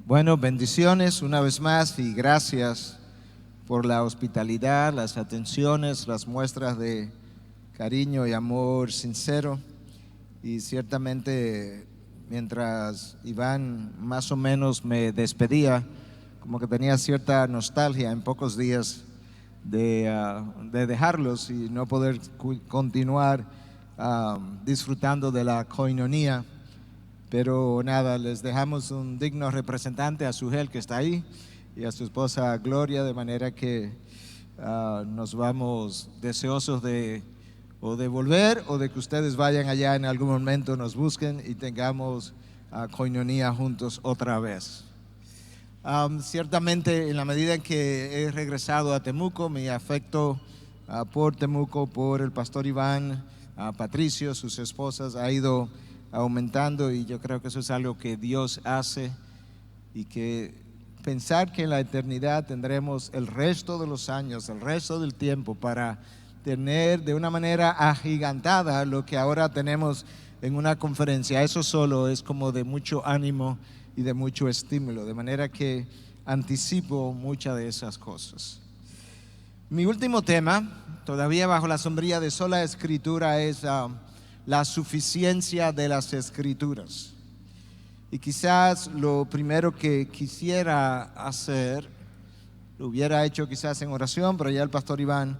Bueno, bendiciones una vez más y gracias por la hospitalidad, las atenciones, las muestras de cariño y amor sincero. Y ciertamente mientras Iván más o menos me despedía, como que tenía cierta nostalgia en pocos días de dejarlos y no poder continuar disfrutando de la coinonía. Pero nada, les dejamos un digno representante a Sugel, que está ahí, y a su esposa Gloria, de manera que nos vamos deseosos de volver o de que ustedes vayan allá en algún momento, nos busquen y tengamos coinonía juntos otra vez. Ciertamente, en la medida en que he regresado a Temuco, mi afecto por Temuco, por el pastor Iván, Patricio, sus esposas, ha ido aumentando, y yo creo que eso es algo que Dios hace, y que pensar que en la eternidad tendremos el resto de los años, el resto del tiempo para tener de una manera agigantada lo que ahora tenemos en una conferencia, eso solo es como de mucho ánimo y de mucho estímulo, de manera que anticipo muchas de esas cosas. Mi último tema, todavía bajo la sombrilla de sola escritura, es la suficiencia de las Escrituras. Y quizás lo primero que quisiera hacer, lo hubiera hecho quizás en oración, pero ya el pastor Iván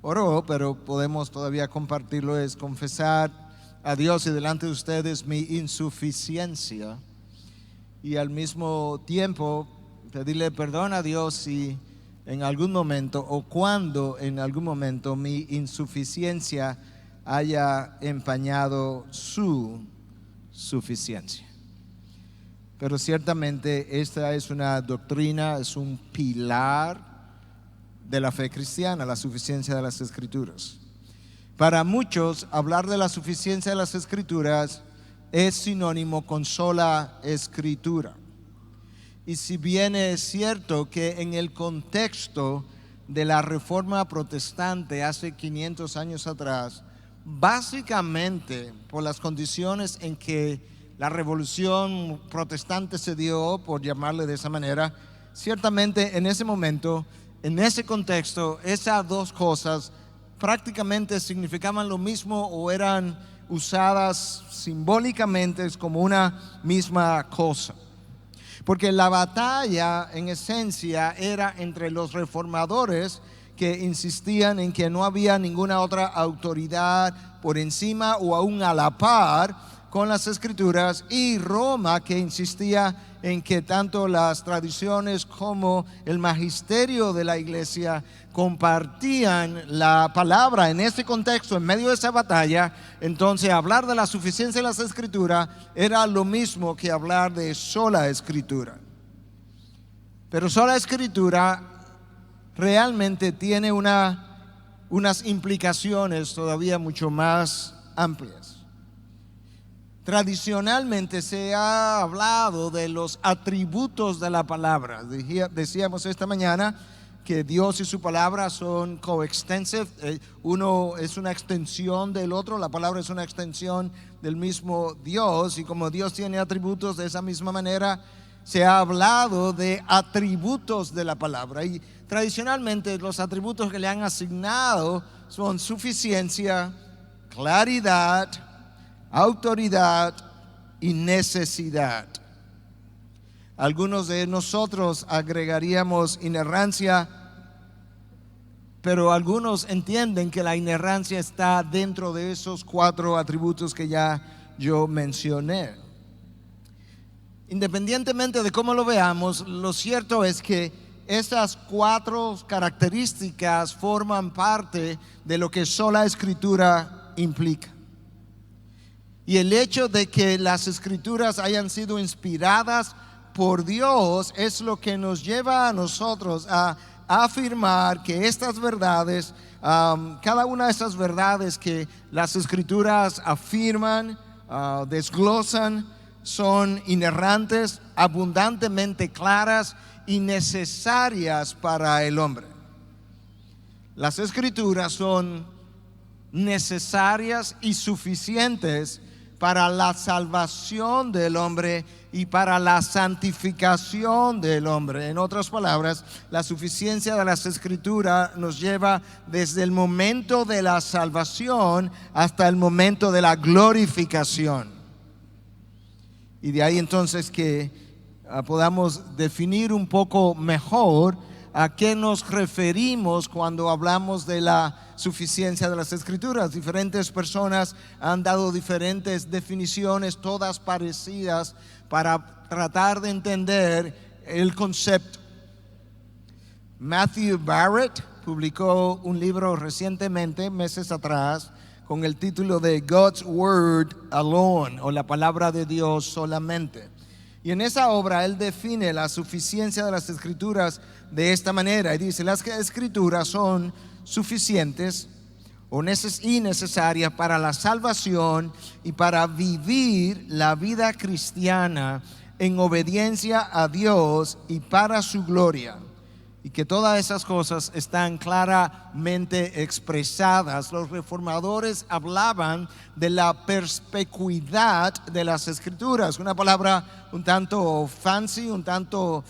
oró, pero podemos todavía compartirlo, es confesar a Dios y delante de ustedes mi insuficiencia, y al mismo tiempo pedirle perdón a Dios si en algún momento o cuando en algún momento mi insuficiencia haya empañado su suficiencia. Pero ciertamente esta es una doctrina, es un pilar de la fe cristiana, la suficiencia de las Escrituras. Para muchos, hablar de la suficiencia de las Escrituras es sinónimo con sola escritura. Y si bien es cierto que en el contexto de la Reforma Protestante hace 500 años atrás, básicamente por las condiciones en que la revolución protestante se dio, por llamarle de esa manera, ciertamente en ese momento, en ese contexto, esas dos cosas prácticamente significaban lo mismo o eran usadas simbólicamente como una misma cosa. Porque la batalla en esencia era entre los reformadores, que insistían en que no había ninguna otra autoridad por encima o aún a la par con las Escrituras, y Roma, que insistía en que tanto las tradiciones como el magisterio de la iglesia compartían la palabra. En ese contexto, en medio de esa batalla, entonces hablar de la suficiencia de las Escrituras era lo mismo que hablar de sola escritura. Pero sola escritura realmente tiene unas implicaciones todavía mucho más amplias. Tradicionalmente se ha hablado de los atributos de la palabra. Decíamos esta mañana que Dios y su palabra son coextensive. Uno es una extensión del otro, la palabra es una extensión del mismo Dios, y como Dios tiene atributos, de esa misma manera se ha hablado de atributos de la palabra. Y tradicionalmente los atributos que le han asignado son suficiencia, claridad, autoridad y necesidad. Algunos de nosotros agregaríamos inerrancia, pero algunos entienden que la inerrancia está dentro de esos 4 atributos que ya yo mencioné. Independientemente de cómo lo veamos, lo cierto es que esas 4 características forman parte de lo que sola escritura implica. Y el hecho de que las Escrituras hayan sido inspiradas por Dios es lo que nos lleva a nosotros a afirmar que estas verdades, cada una de esas verdades que las Escrituras afirman, desglosan, son inerrantes, abundantemente claras y necesarias para el hombre. Las Escrituras son necesarias y suficientes para la salvación del hombre y para la santificación del hombre. En otras palabras, la suficiencia de las Escrituras nos lleva desde el momento de la salvación hasta el momento de la glorificación. Y de ahí entonces que podamos definir un poco mejor a qué nos referimos cuando hablamos de la suficiencia de las Escrituras. Diferentes personas han dado diferentes definiciones, todas parecidas, para tratar de entender el concepto. Matthew Barrett publicó un libro recientemente, meses atrás, con el título de God's Word Alone, o la palabra de Dios solamente. Y en esa obra él define la suficiencia de las Escrituras de esta manera. Y dice: las Escrituras son suficientes y necesarias para la salvación y para vivir la vida cristiana en obediencia a Dios y para su gloria. Y que todas esas cosas están claramente expresadas. Los reformadores hablaban de la perspicuidad de las Escrituras, una palabra un tanto fancy, un tanto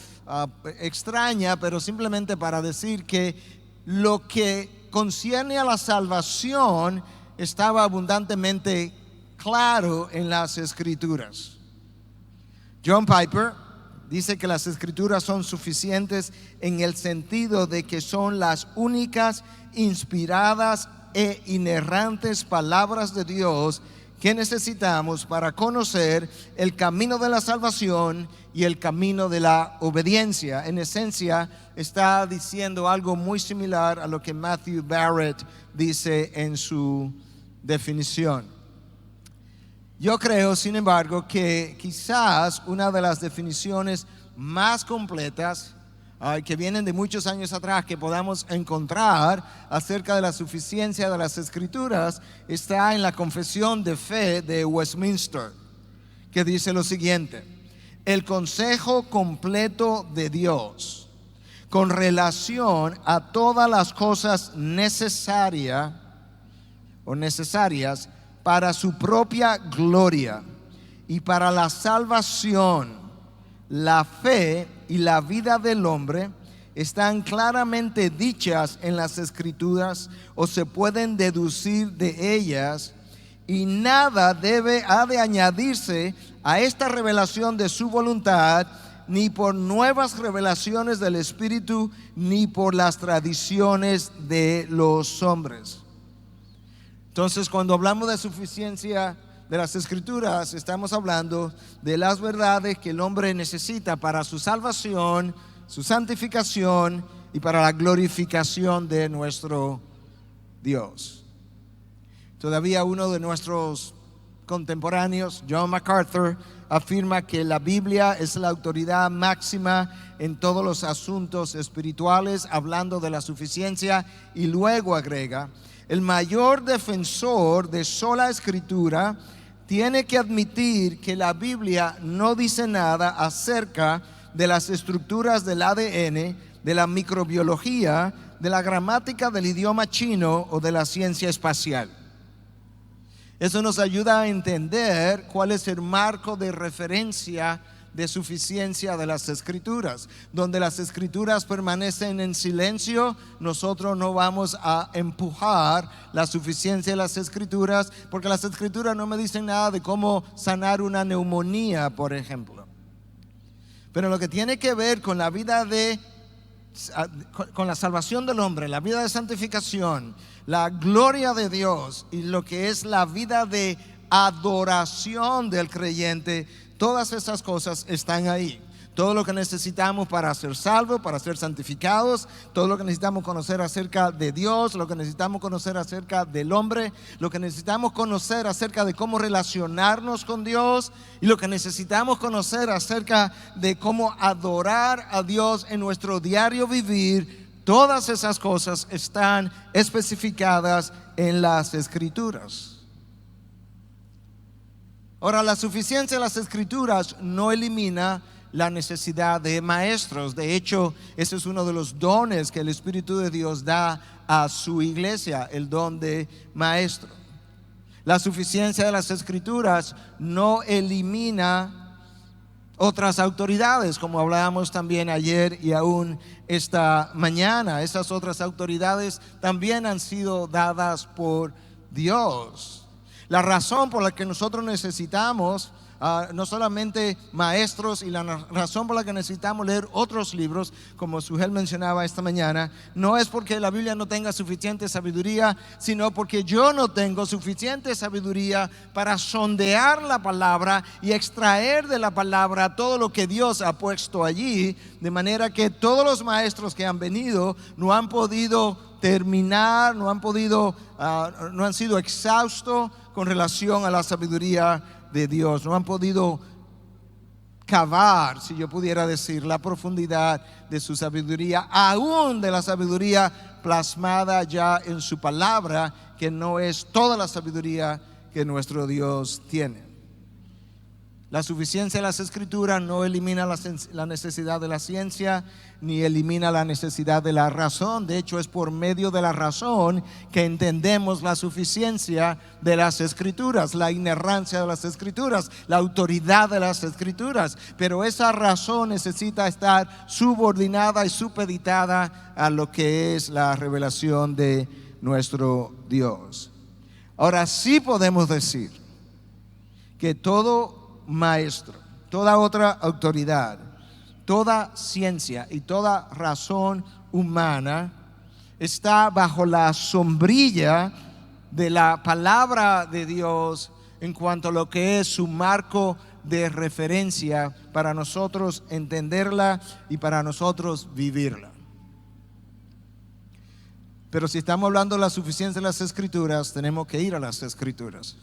extraña, pero simplemente para decir que lo que concierne a la salvación estaba abundantemente claro en las Escrituras. John Piper dice que las Escrituras son suficientes en el sentido de que son las únicas inspiradas e inerrantes palabras de Dios que necesitamos para conocer el camino de la salvación y el camino de la obediencia. En esencia, está diciendo algo muy similar a lo que Matthew Barrett dice en su definición. Yo creo, sin embargo, que quizás una de las definiciones más completas que vienen de muchos años atrás que podamos encontrar acerca de la suficiencia de las Escrituras está en la Confesión de Fe de Westminster, que dice lo siguiente: el consejo completo de Dios con relación a todas las cosas necesarias para su propia gloria y para la salvación, la fe y la vida del hombre están claramente dichas en las Escrituras o se pueden deducir de ellas, y nada ha de añadirse a esta revelación de su voluntad, ni por nuevas revelaciones del Espíritu, ni por las tradiciones de los hombres. Entonces, cuando hablamos de suficiencia de las Escrituras, estamos hablando de las verdades que el hombre necesita para su salvación, su santificación y para la glorificación de nuestro Dios. Todavía uno de nuestros contemporáneos, John MacArthur, afirma que la Biblia es la autoridad máxima en todos los asuntos espirituales, hablando de la suficiencia, y luego agrega: el mayor defensor de sola Escritura tiene que admitir que la Biblia no dice nada acerca de las estructuras del ADN, de la microbiología, de la gramática del idioma chino o de la ciencia espacial. Eso nos ayuda a entender cuál es el marco de referencia de suficiencia de las Escrituras. Donde las Escrituras permanecen en silencio, nosotros no vamos a empujar la suficiencia de las Escrituras, porque las Escrituras no me dicen nada de cómo sanar una neumonía, por ejemplo. Pero lo que tiene que ver con la vida con la salvación del hombre, la vida de santificación, la gloria de Dios y lo que es la vida de adoración del creyente, todas esas cosas están ahí. Todo lo que necesitamos para ser salvos, para ser santificados, todo lo que necesitamos conocer acerca de Dios, lo que necesitamos conocer acerca del hombre, lo que necesitamos conocer acerca de cómo relacionarnos con Dios y lo que necesitamos conocer acerca de cómo adorar a Dios en nuestro diario vivir. Todas esas cosas están especificadas en las Escrituras. Ahora, la suficiencia de las Escrituras no elimina la necesidad de maestros. De hecho, ese es uno de los dones que el Espíritu de Dios da a su iglesia, el don de maestro. La suficiencia de las Escrituras no elimina otras autoridades, como hablábamos también ayer y aún esta mañana. Esas otras autoridades también han sido dadas por Dios. La razón por la que nosotros necesitamos no solamente maestros, y la razón por la que necesitamos leer otros libros, como Sujel mencionaba esta mañana, no es porque la Biblia no tenga suficiente sabiduría, sino porque yo no tengo suficiente sabiduría para sondear la palabra y extraer de la palabra todo lo que Dios ha puesto allí, de manera que todos los maestros que han venido no han podido terminar, no han sido exhaustos con relación a la sabiduría de Dios, no han podido cavar, si yo pudiera decir, la profundidad de su sabiduría, aún de la sabiduría plasmada ya en su palabra, que no es toda la sabiduría que nuestro Dios tiene. La suficiencia de las Escrituras no elimina la necesidad de la ciencia, ni elimina la necesidad de la razón. De hecho, es por medio de la razón que entendemos la suficiencia de las Escrituras, la inerrancia de las Escrituras, la autoridad de las Escrituras. Pero esa razón necesita estar subordinada y supeditada a lo que es la revelación de nuestro Dios. Ahora sí podemos decir que todo maestro, toda otra autoridad, toda ciencia y toda razón humana está bajo la sombrilla de la palabra de Dios en cuanto a lo que es su marco de referencia para nosotros entenderla y para nosotros vivirla. Pero si estamos hablando de la suficiencia de las Escrituras, tenemos que ir a las Escrituras.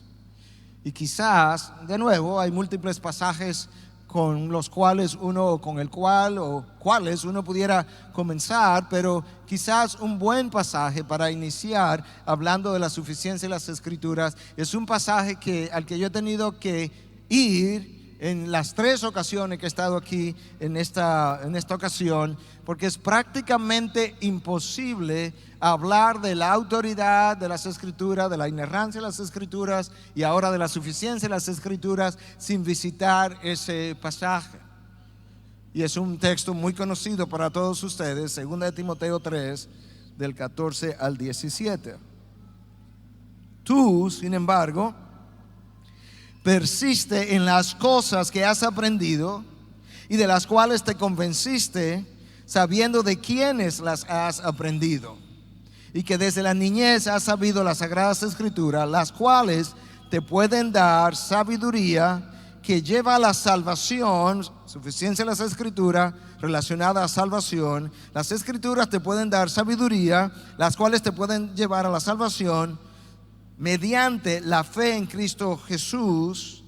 Y quizás, de nuevo, hay múltiples pasajes con los cuales uno pudiera comenzar, pero quizás un buen pasaje para iniciar hablando de la suficiencia de las Escrituras es un pasaje al que yo he tenido que ir en las 3 ocasiones que he estado aquí en esta ocasión, porque es prácticamente imposible hablar de la autoridad de las Escrituras, de la inerrancia de las Escrituras y ahora de la suficiencia de las Escrituras sin visitar ese pasaje. Y es un texto muy conocido para todos ustedes, 2 de Timoteo 3, del 14 al 17. Tú, sin embargo, persiste en las cosas que has aprendido y de las cuales te convenciste, sabiendo de quiénes las has aprendido, y que desde la niñez has sabido las sagradas Escrituras, las cuales te pueden dar sabiduría que lleva a la salvación. Suficiencia de las Escrituras relacionada a salvación. Las Escrituras te pueden dar sabiduría, las cuales te pueden llevar a la salvación mediante la fe en Cristo Jesús.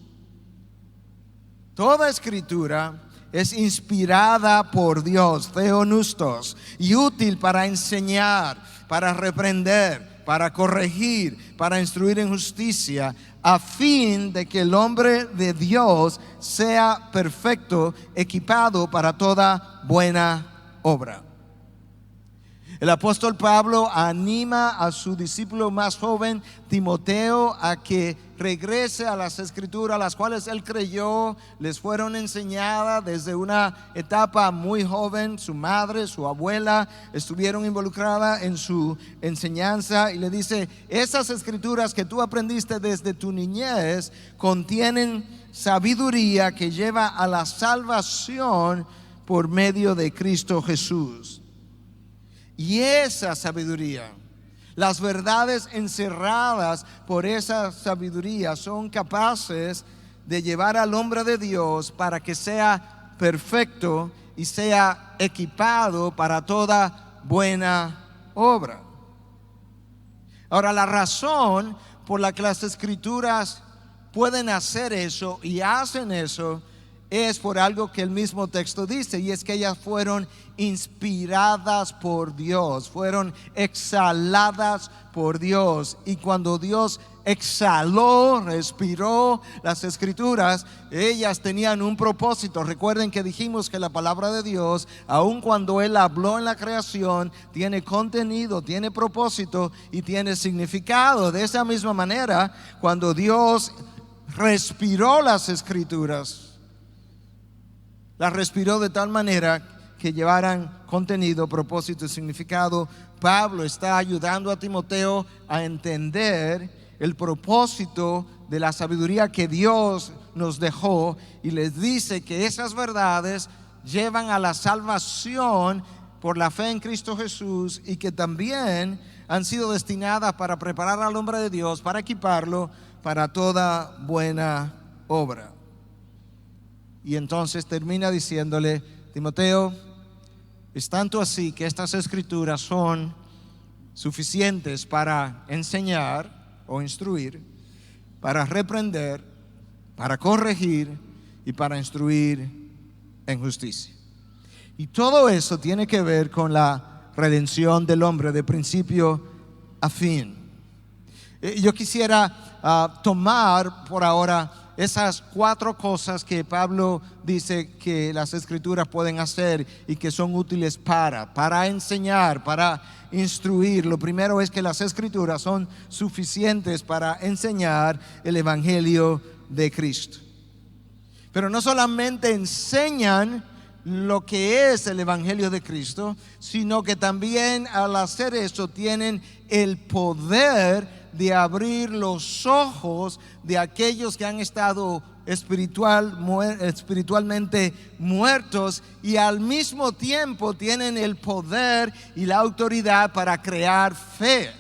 Toda Escritura es inspirada por Dios, theopneustos, y útil para enseñar, para reprender, para corregir, para instruir en justicia, a fin de que el hombre de Dios sea perfecto, equipado para toda buena obra. El apóstol Pablo anima a su discípulo más joven, Timoteo, a que regrese a las Escrituras, las cuales él creyó, les fueron enseñadas desde una etapa muy joven. Su madre, su abuela estuvieron involucradas en su enseñanza, y le dice: esas Escrituras que tú aprendiste desde tu niñez contienen sabiduría que lleva a la salvación por medio de Cristo Jesús. Y esa sabiduría, las verdades encerradas por esa sabiduría, son capaces de llevar al hombre de Dios para que sea perfecto y sea equipado para toda buena obra. Ahora, la razón por la que las Escrituras pueden hacer eso y hacen eso es por algo que el mismo texto dice, y es que ellas fueron inspiradas por Dios, fueron exhaladas por Dios. Y cuando Dios exhaló, respiró las escrituras, ellas tenían un propósito. Recuerden que dijimos que la palabra de Dios, aun cuando Él habló en la creación, tiene contenido, tiene propósito y tiene significado. De esa misma manera, cuando Dios respiró las escrituras, las respiró de tal manera que llevaran contenido, propósito y significado. Pablo está ayudando a Timoteo a entender el propósito de la sabiduría que Dios nos dejó, y les dice que esas verdades llevan a la salvación por la fe en Cristo Jesús, y que también han sido destinadas para preparar al hombre de Dios, para equiparlo para toda buena obra. Y entonces termina diciéndole: Timoteo, es tanto así que estas escrituras son suficientes para enseñar o instruir, para reprender, para corregir y para instruir en justicia. Y todo eso tiene que ver con la redención del hombre de principio a fin. Yo quisiera tomar por ahora esas 4 cosas que Pablo dice que las escrituras pueden hacer y que son útiles para enseñar, para instruir. Lo primero es que las escrituras son suficientes para enseñar el evangelio de Cristo. Pero no solamente enseñan lo que es el evangelio de Cristo, sino que también al hacer eso tienen el poder de abrir los ojos de aquellos que han estado espiritualmente muertos, y al mismo tiempo tienen el poder y la autoridad para crear fe.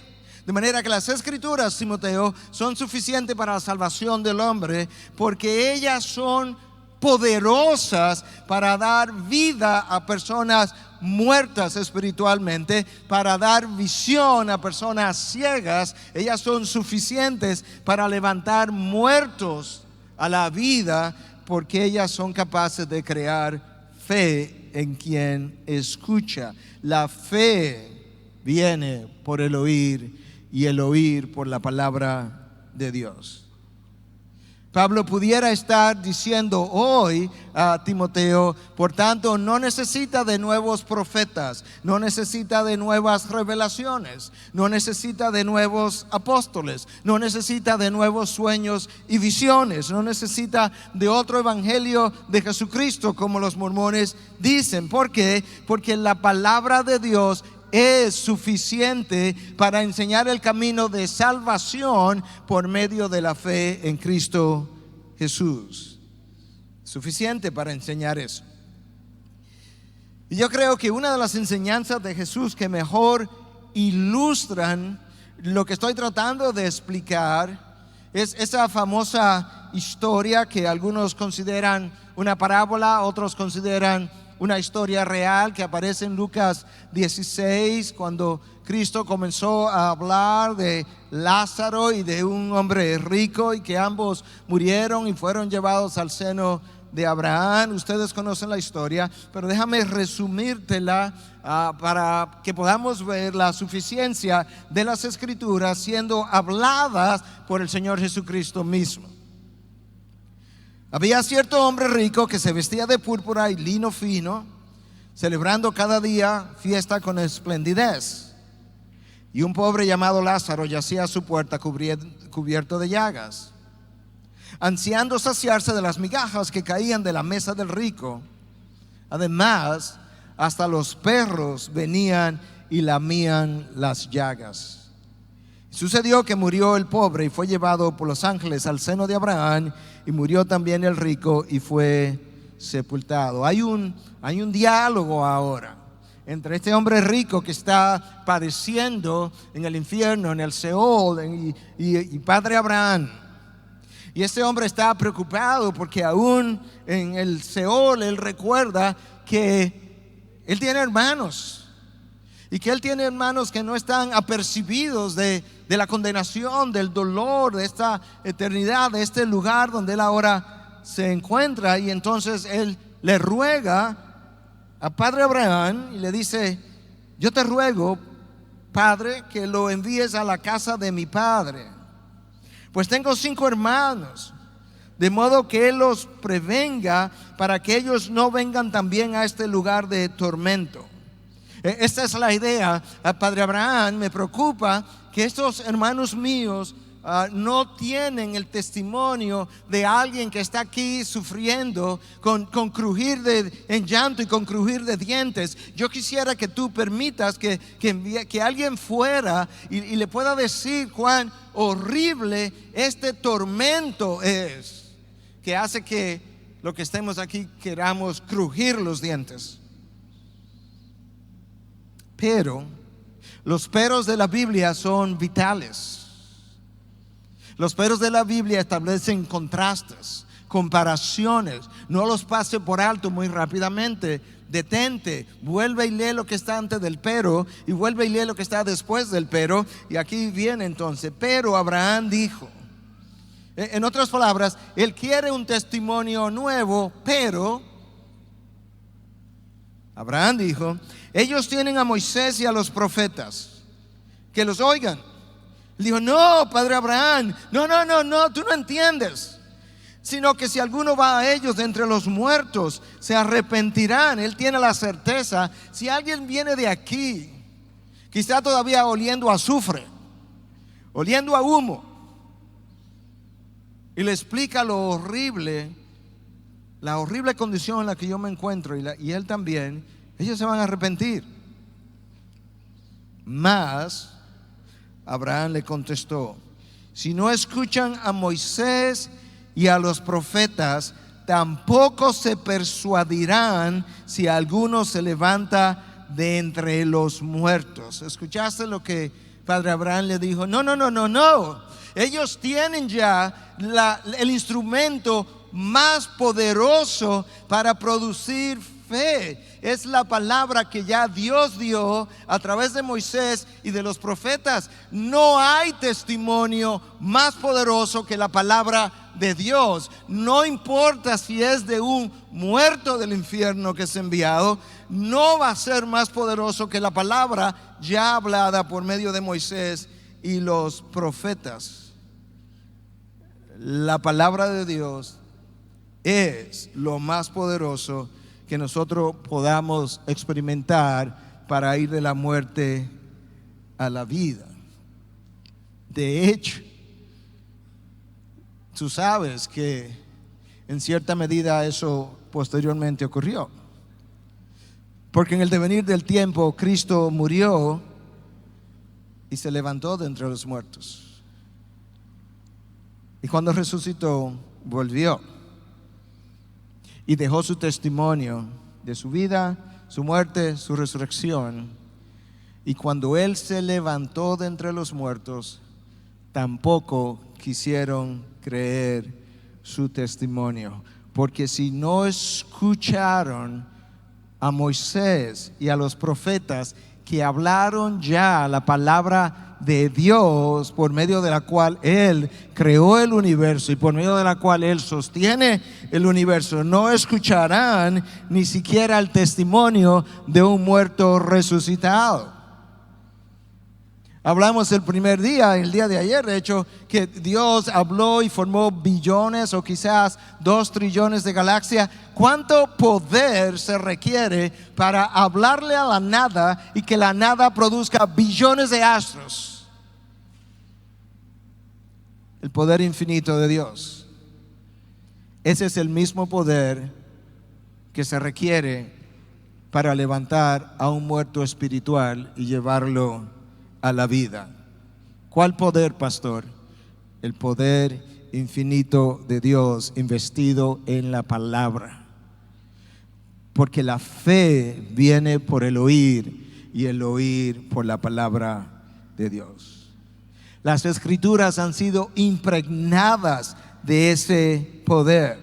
De manera que las escrituras, Timoteo, son suficientes para la salvación del hombre, porque ellas son poderosas para dar vida a personas muertas espiritualmente, para dar visión a personas ciegas. Ellas son suficientes para levantar muertos a la vida, porque ellas son capaces de crear fe en quien escucha. La fe viene por el oír, y el oír por la palabra de Dios. Pablo pudiera estar diciendo hoy a Timoteo: por tanto, no necesita de nuevos profetas, no necesita de nuevas revelaciones, no necesita de nuevos apóstoles, no necesita de nuevos sueños y visiones, no necesita de otro evangelio de Jesucristo como los mormones dicen. ¿Por qué? Porque la palabra de Dios es suficiente para enseñar el camino de salvación por medio de la fe en Cristo Jesús. Suficiente para enseñar eso. Y yo creo que una de las enseñanzas de Jesús que mejor ilustran lo que estoy tratando de explicar es esa famosa historia que algunos consideran una parábola, otros consideran una historia real, que aparece en Lucas 16, cuando Cristo comenzó a hablar de Lázaro y de un hombre rico, y que ambos murieron y fueron llevados al seno de Abraham. Ustedes conocen la historia, pero déjame resumírtela para que podamos ver la suficiencia de las escrituras siendo habladas por el Señor Jesucristo mismo. Había cierto hombre rico que se vestía de púrpura y lino fino, celebrando cada día fiesta con esplendidez. Y un pobre llamado Lázaro yacía a su puerta cubierto de llagas, ansiando saciarse de las migajas que caían de la mesa del rico. Además, hasta los perros venían y lamían las llagas. Sucedió que murió el pobre y fue llevado por los ángeles al seno de Abraham, y murió también el rico y fue sepultado. Hay un diálogo ahora entre este hombre rico que está padeciendo en el infierno, en el Seol, y Padre Abraham. Y este hombre está preocupado porque aún en el Seol él recuerda que él tiene hermanos, y que él tiene hermanos que no están apercibidos de la condenación, del dolor, de esta eternidad, de este lugar donde él ahora se encuentra. Y entonces él le ruega a Padre Abraham y le dice: yo te ruego, Padre, que lo envíes a la casa de mi padre, Pues tengo 5 hermanos, de modo que Él los prevenga para que ellos no vengan también a este lugar de tormento. Esta es la idea, Padre Abraham. Me preocupa que estos hermanos míos no tienen el testimonio de alguien que está aquí sufriendo con crujir en llanto y con crujir de dientes. Yo quisiera que tú permitas que alguien fuera y le pueda decir cuán horrible este tormento es, que hace que lo que estemos aquí queramos crujir los dientes. Pero los peros de la Biblia son vitales. Los peros de la Biblia establecen contrastes, comparaciones. No los pase por alto muy rápidamente. Detente, vuelve y lee lo que está antes del pero y vuelve y lee lo que está después del pero. Y aquí viene entonces: pero Abraham dijo. En otras palabras, él quiere un testimonio nuevo, pero Abraham dijo: ellos tienen a Moisés y a los profetas, que los oigan. Dijo: no, Padre Abraham, no, tú no entiendes, sino que si alguno va a ellos de entre los muertos, se arrepentirán. Él tiene la certeza. Si alguien viene de aquí, quizá todavía oliendo a azufre, oliendo a humo, y le explica lo horrible, la horrible condición en la que yo me encuentro, y él también, ellos se van a arrepentir. Mas Abraham le contestó: si no escuchan a Moisés y a los profetas, tampoco se persuadirán si alguno se levanta de entre los muertos. ¿Escuchaste lo que Padre Abraham le dijo? No. Ellos tienen ya el instrumento más poderoso para producir fe. Es la palabra que ya Dios dio a través de Moisés y de los profetas. No hay testimonio más poderoso que la palabra de Dios. No importa si es de un muerto del infierno que es enviado, no va a ser más poderoso que la palabra ya hablada por medio de Moisés y los profetas. La palabra de Dios es lo más poderoso que nosotros podamos experimentar para ir de la muerte a la vida. De hecho, tú sabes que en cierta medida eso posteriormente ocurrió, porque en el devenir del tiempo Cristo murió y se levantó de entre los muertos, y cuando resucitó volvió y dejó su testimonio de su vida, su muerte, su resurrección. Y cuando Él se levantó de entre los muertos, tampoco quisieron creer su testimonio. Porque si no escucharon a Moisés y a los profetas, que hablaron ya la palabra de Dios, por medio de la cual Él creó el universo y por medio de la cual Él sostiene el universo, no escucharán ni siquiera el testimonio de un muerto resucitado. Hablamos el primer día, el día de ayer, de hecho, que Dios habló y formó billones o quizás 2 trillones de galaxias. ¿Cuánto poder se requiere para hablarle a la nada y que la nada produzca billones de astros? El poder infinito de Dios. Ese es el mismo poder que se requiere para levantar a un muerto espiritual y llevarlo a la vida. ¿Cuál poder, pastor? El poder infinito de Dios investido en la palabra. Porque la fe viene por el oír y el oír por la palabra de Dios. Las escrituras han sido impregnadas de ese poder.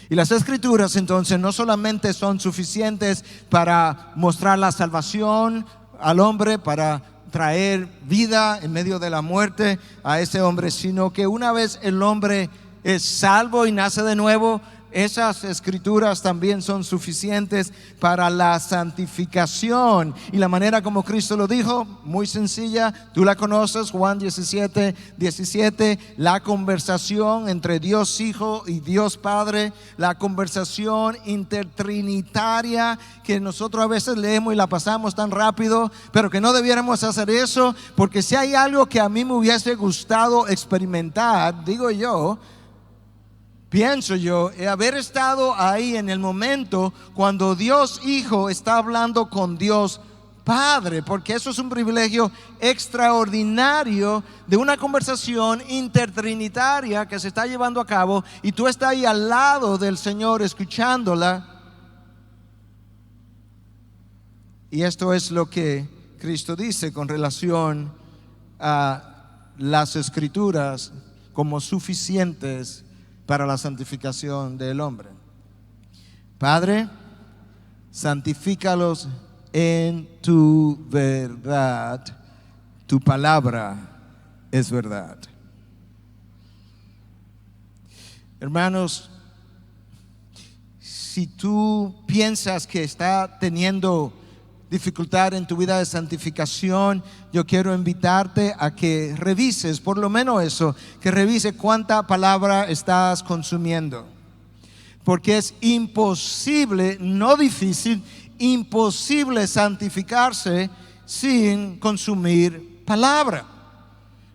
Y las escrituras entonces no solamente son suficientes para mostrar la salvación al hombre, para traer vida en medio de la muerte a ese hombre, sino que una vez el hombre es salvo y nace de nuevo, esas escrituras también son suficientes para la santificación. Y la manera como Cristo lo dijo, muy sencilla, tú la conoces, Juan 17:17, la conversación entre Dios Hijo y Dios Padre, la conversación intertrinitaria que nosotros a veces leemos y la pasamos tan rápido, pero que no debiéramos hacer eso, porque si hay algo que a mí me hubiese gustado experimentar, digo yo, pienso yo, haber estado ahí en el momento cuando Dios Hijo está hablando con Dios Padre, porque eso es un privilegio extraordinario de una conversación intertrinitaria que se está llevando a cabo y tú estás ahí al lado del Señor escuchándola. Y esto es lo que Cristo dice con relación a las escrituras como suficientes para la santificación del hombre. Padre, santifícalos en tu verdad, tu palabra es verdad. Hermanos, si tú piensas que está teniendo dificultad en tu vida de santificación, yo quiero invitarte a que revises, por lo menos eso, que revise cuánta palabra estás consumiendo, porque es imposible, no difícil, imposible santificarse sin consumir palabra.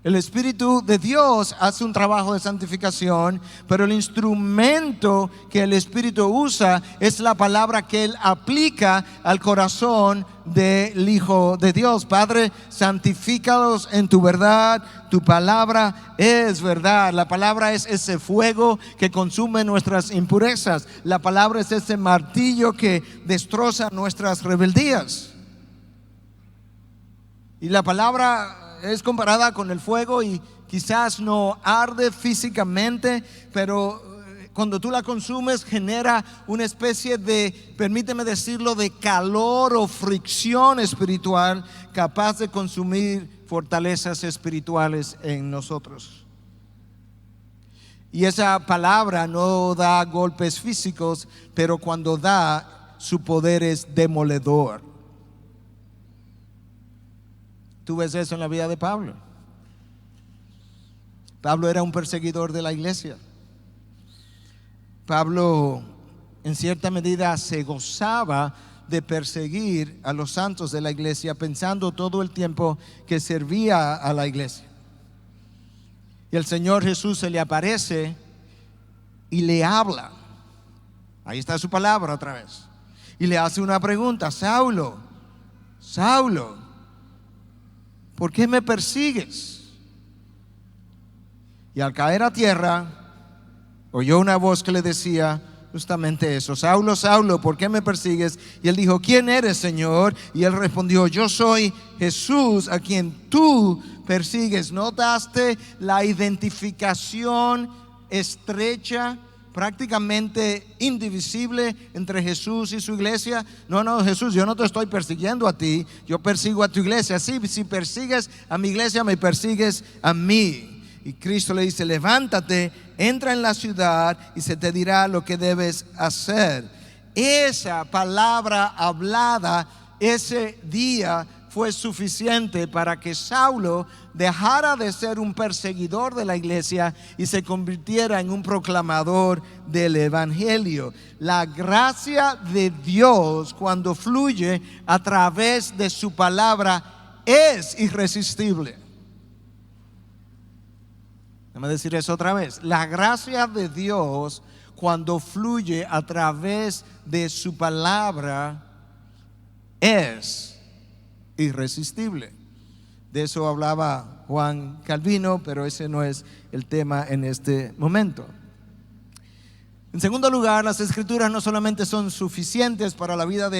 El Espíritu de Dios hace un trabajo de santificación, pero el instrumento que el Espíritu usa es la palabra que Él aplica al corazón del Hijo de Dios. Padre, santifícalos en tu verdad, tu palabra es verdad. La palabra es ese fuego que consume nuestras impurezas. La palabra es ese martillo que destroza nuestras rebeldías. Y la palabra es comparada con el fuego y quizás no arde físicamente, pero cuando tú la consumes genera una especie de, permíteme decirlo, de calor o fricción espiritual capaz de consumir fortalezas espirituales en nosotros. Y esa palabra no da golpes físicos, pero cuando da, su poder es demoledor. Tú ves eso en la vida de Pablo. Pablo era un perseguidor de la iglesia. Pablo en cierta medida se gozaba de perseguir a los santos de la iglesia, pensando todo el tiempo que servía a la iglesia. Y el Señor Jesús se le aparece y le habla. Ahí está su palabra otra vez. Y le hace una pregunta: Saulo, Saulo, ¿por qué me persigues? Y al caer a tierra, oyó una voz que le decía justamente eso: Saulo, Saulo, ¿por qué me persigues? Y él dijo: ¿quién eres, Señor? Y él respondió: yo soy Jesús, a quien tú persigues. ¿Notaste la identificación estrecha, prácticamente indivisible entre Jesús y su iglesia? No, Jesús, yo no te estoy persiguiendo a ti, yo persigo a tu iglesia. Sí, si persigues a mi iglesia, me persigues a mí. Y Cristo le dice: levántate, entra en la ciudad y se te dirá lo que debes hacer. Esa palabra hablada ese día fue suficiente para que Saulo dejara de ser un perseguidor de la iglesia y se convirtiera en un proclamador del evangelio. La gracia de Dios, cuando fluye a través de su palabra, es irresistible. Déjame decir eso otra vez. La gracia de Dios, cuando fluye a través de su palabra, es irresistible. De eso hablaba Juan Calvino, pero ese no es el tema en este momento. En segundo lugar, las escrituras no solamente son suficientes para la vida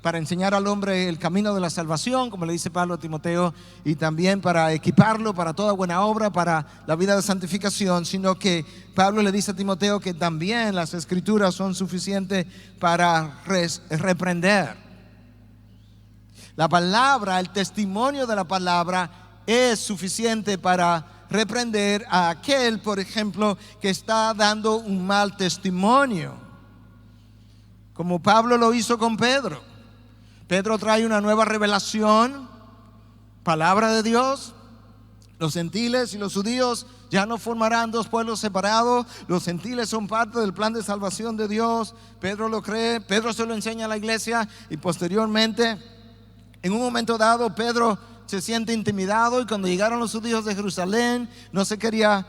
para enseñar al hombre el camino de la salvación, como le dice Pablo a Timoteo, y también para equiparlo para toda buena obra, para la vida de santificación, sino que Pablo le dice a Timoteo que también las escrituras son suficientes para reprender. La palabra, el testimonio de la palabra es suficiente para reprender a aquel, por ejemplo, que está dando un mal testimonio, como Pablo lo hizo con Pedro. Pedro trae una nueva revelación, palabra de Dios. Los gentiles y los judíos ya no formarán dos pueblos separados. Los gentiles son parte del plan de salvación de Dios. Pedro lo cree, Pedro se lo enseña a la iglesia, y posteriormente, en un momento dado, Pedro se siente intimidado, y cuando llegaron los judíos de Jerusalén, no se quería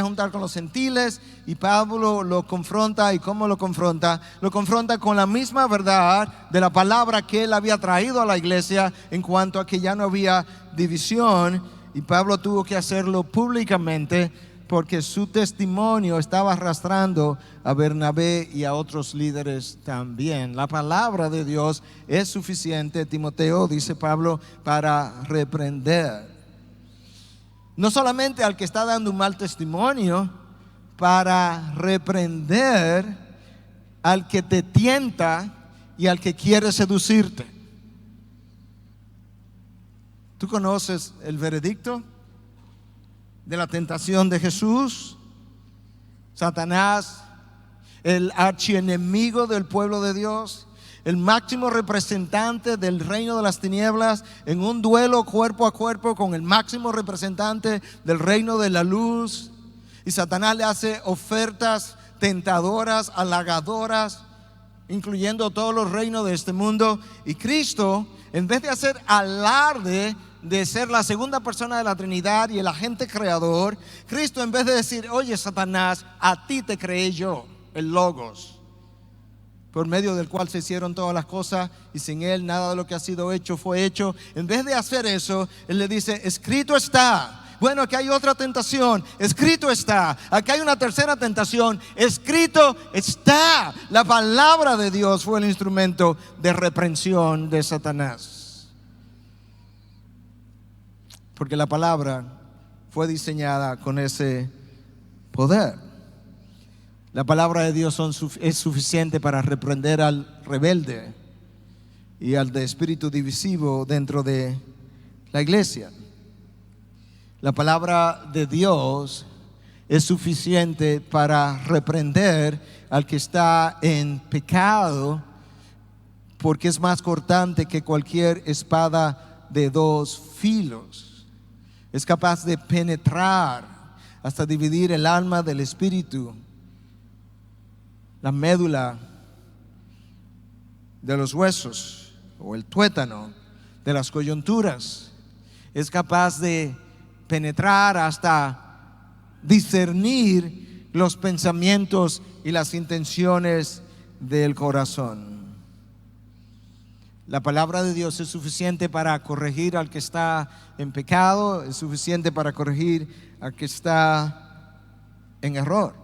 juntar con los gentiles, y Pablo lo confronta. ¿Y cómo lo confronta? Lo confronta con la misma verdad de la palabra que él había traído a la iglesia, en cuanto a que ya no había división, y Pablo tuvo que hacerlo públicamente porque su testimonio estaba arrastrando a Bernabé y a otros líderes también. La palabra de Dios es suficiente, Timoteo, dice Pablo, para reprender no solamente al que está dando un mal testimonio, para reprender al que te tienta y al que quiere seducirte. ¿Tú conoces el veredicto de la tentación de Jesús? Satanás, el archienemigo del pueblo de Dios, el máximo representante del reino de las tinieblas, en un duelo cuerpo a cuerpo con el máximo representante del reino de la luz. Y Satanás le hace ofertas tentadoras, halagadoras, incluyendo todos los reinos de este mundo. Y Cristo, en vez de hacer alarde de ser la segunda persona de la Trinidad y el agente creador, Cristo, en vez de decir: oye, Satanás, a ti te creé yo, el Logos, por medio del cual se hicieron todas las cosas, y sin él nada de lo que ha sido hecho fue hecho. En vez de hacer eso, él le dice: escrito está. Bueno, aquí hay otra tentación, escrito está. Aquí hay una tercera tentación, escrito está. La palabra de Dios fue el instrumento de reprensión de Satanás, porque la palabra fue diseñada con ese poder. La palabra de Dios es suficiente para reprender al rebelde y al de espíritu divisivo dentro de la iglesia. La palabra de Dios es suficiente para reprender al que está en pecado, porque es más cortante que cualquier espada de dos filos. Es capaz de penetrar hasta dividir el alma del espíritu, la médula de los huesos, o el tuétano de las coyunturas. Es capaz de penetrar hasta discernir los pensamientos y las intenciones del corazón. La palabra de Dios es suficiente para corregir al que está en pecado, es suficiente para corregir al que está en error.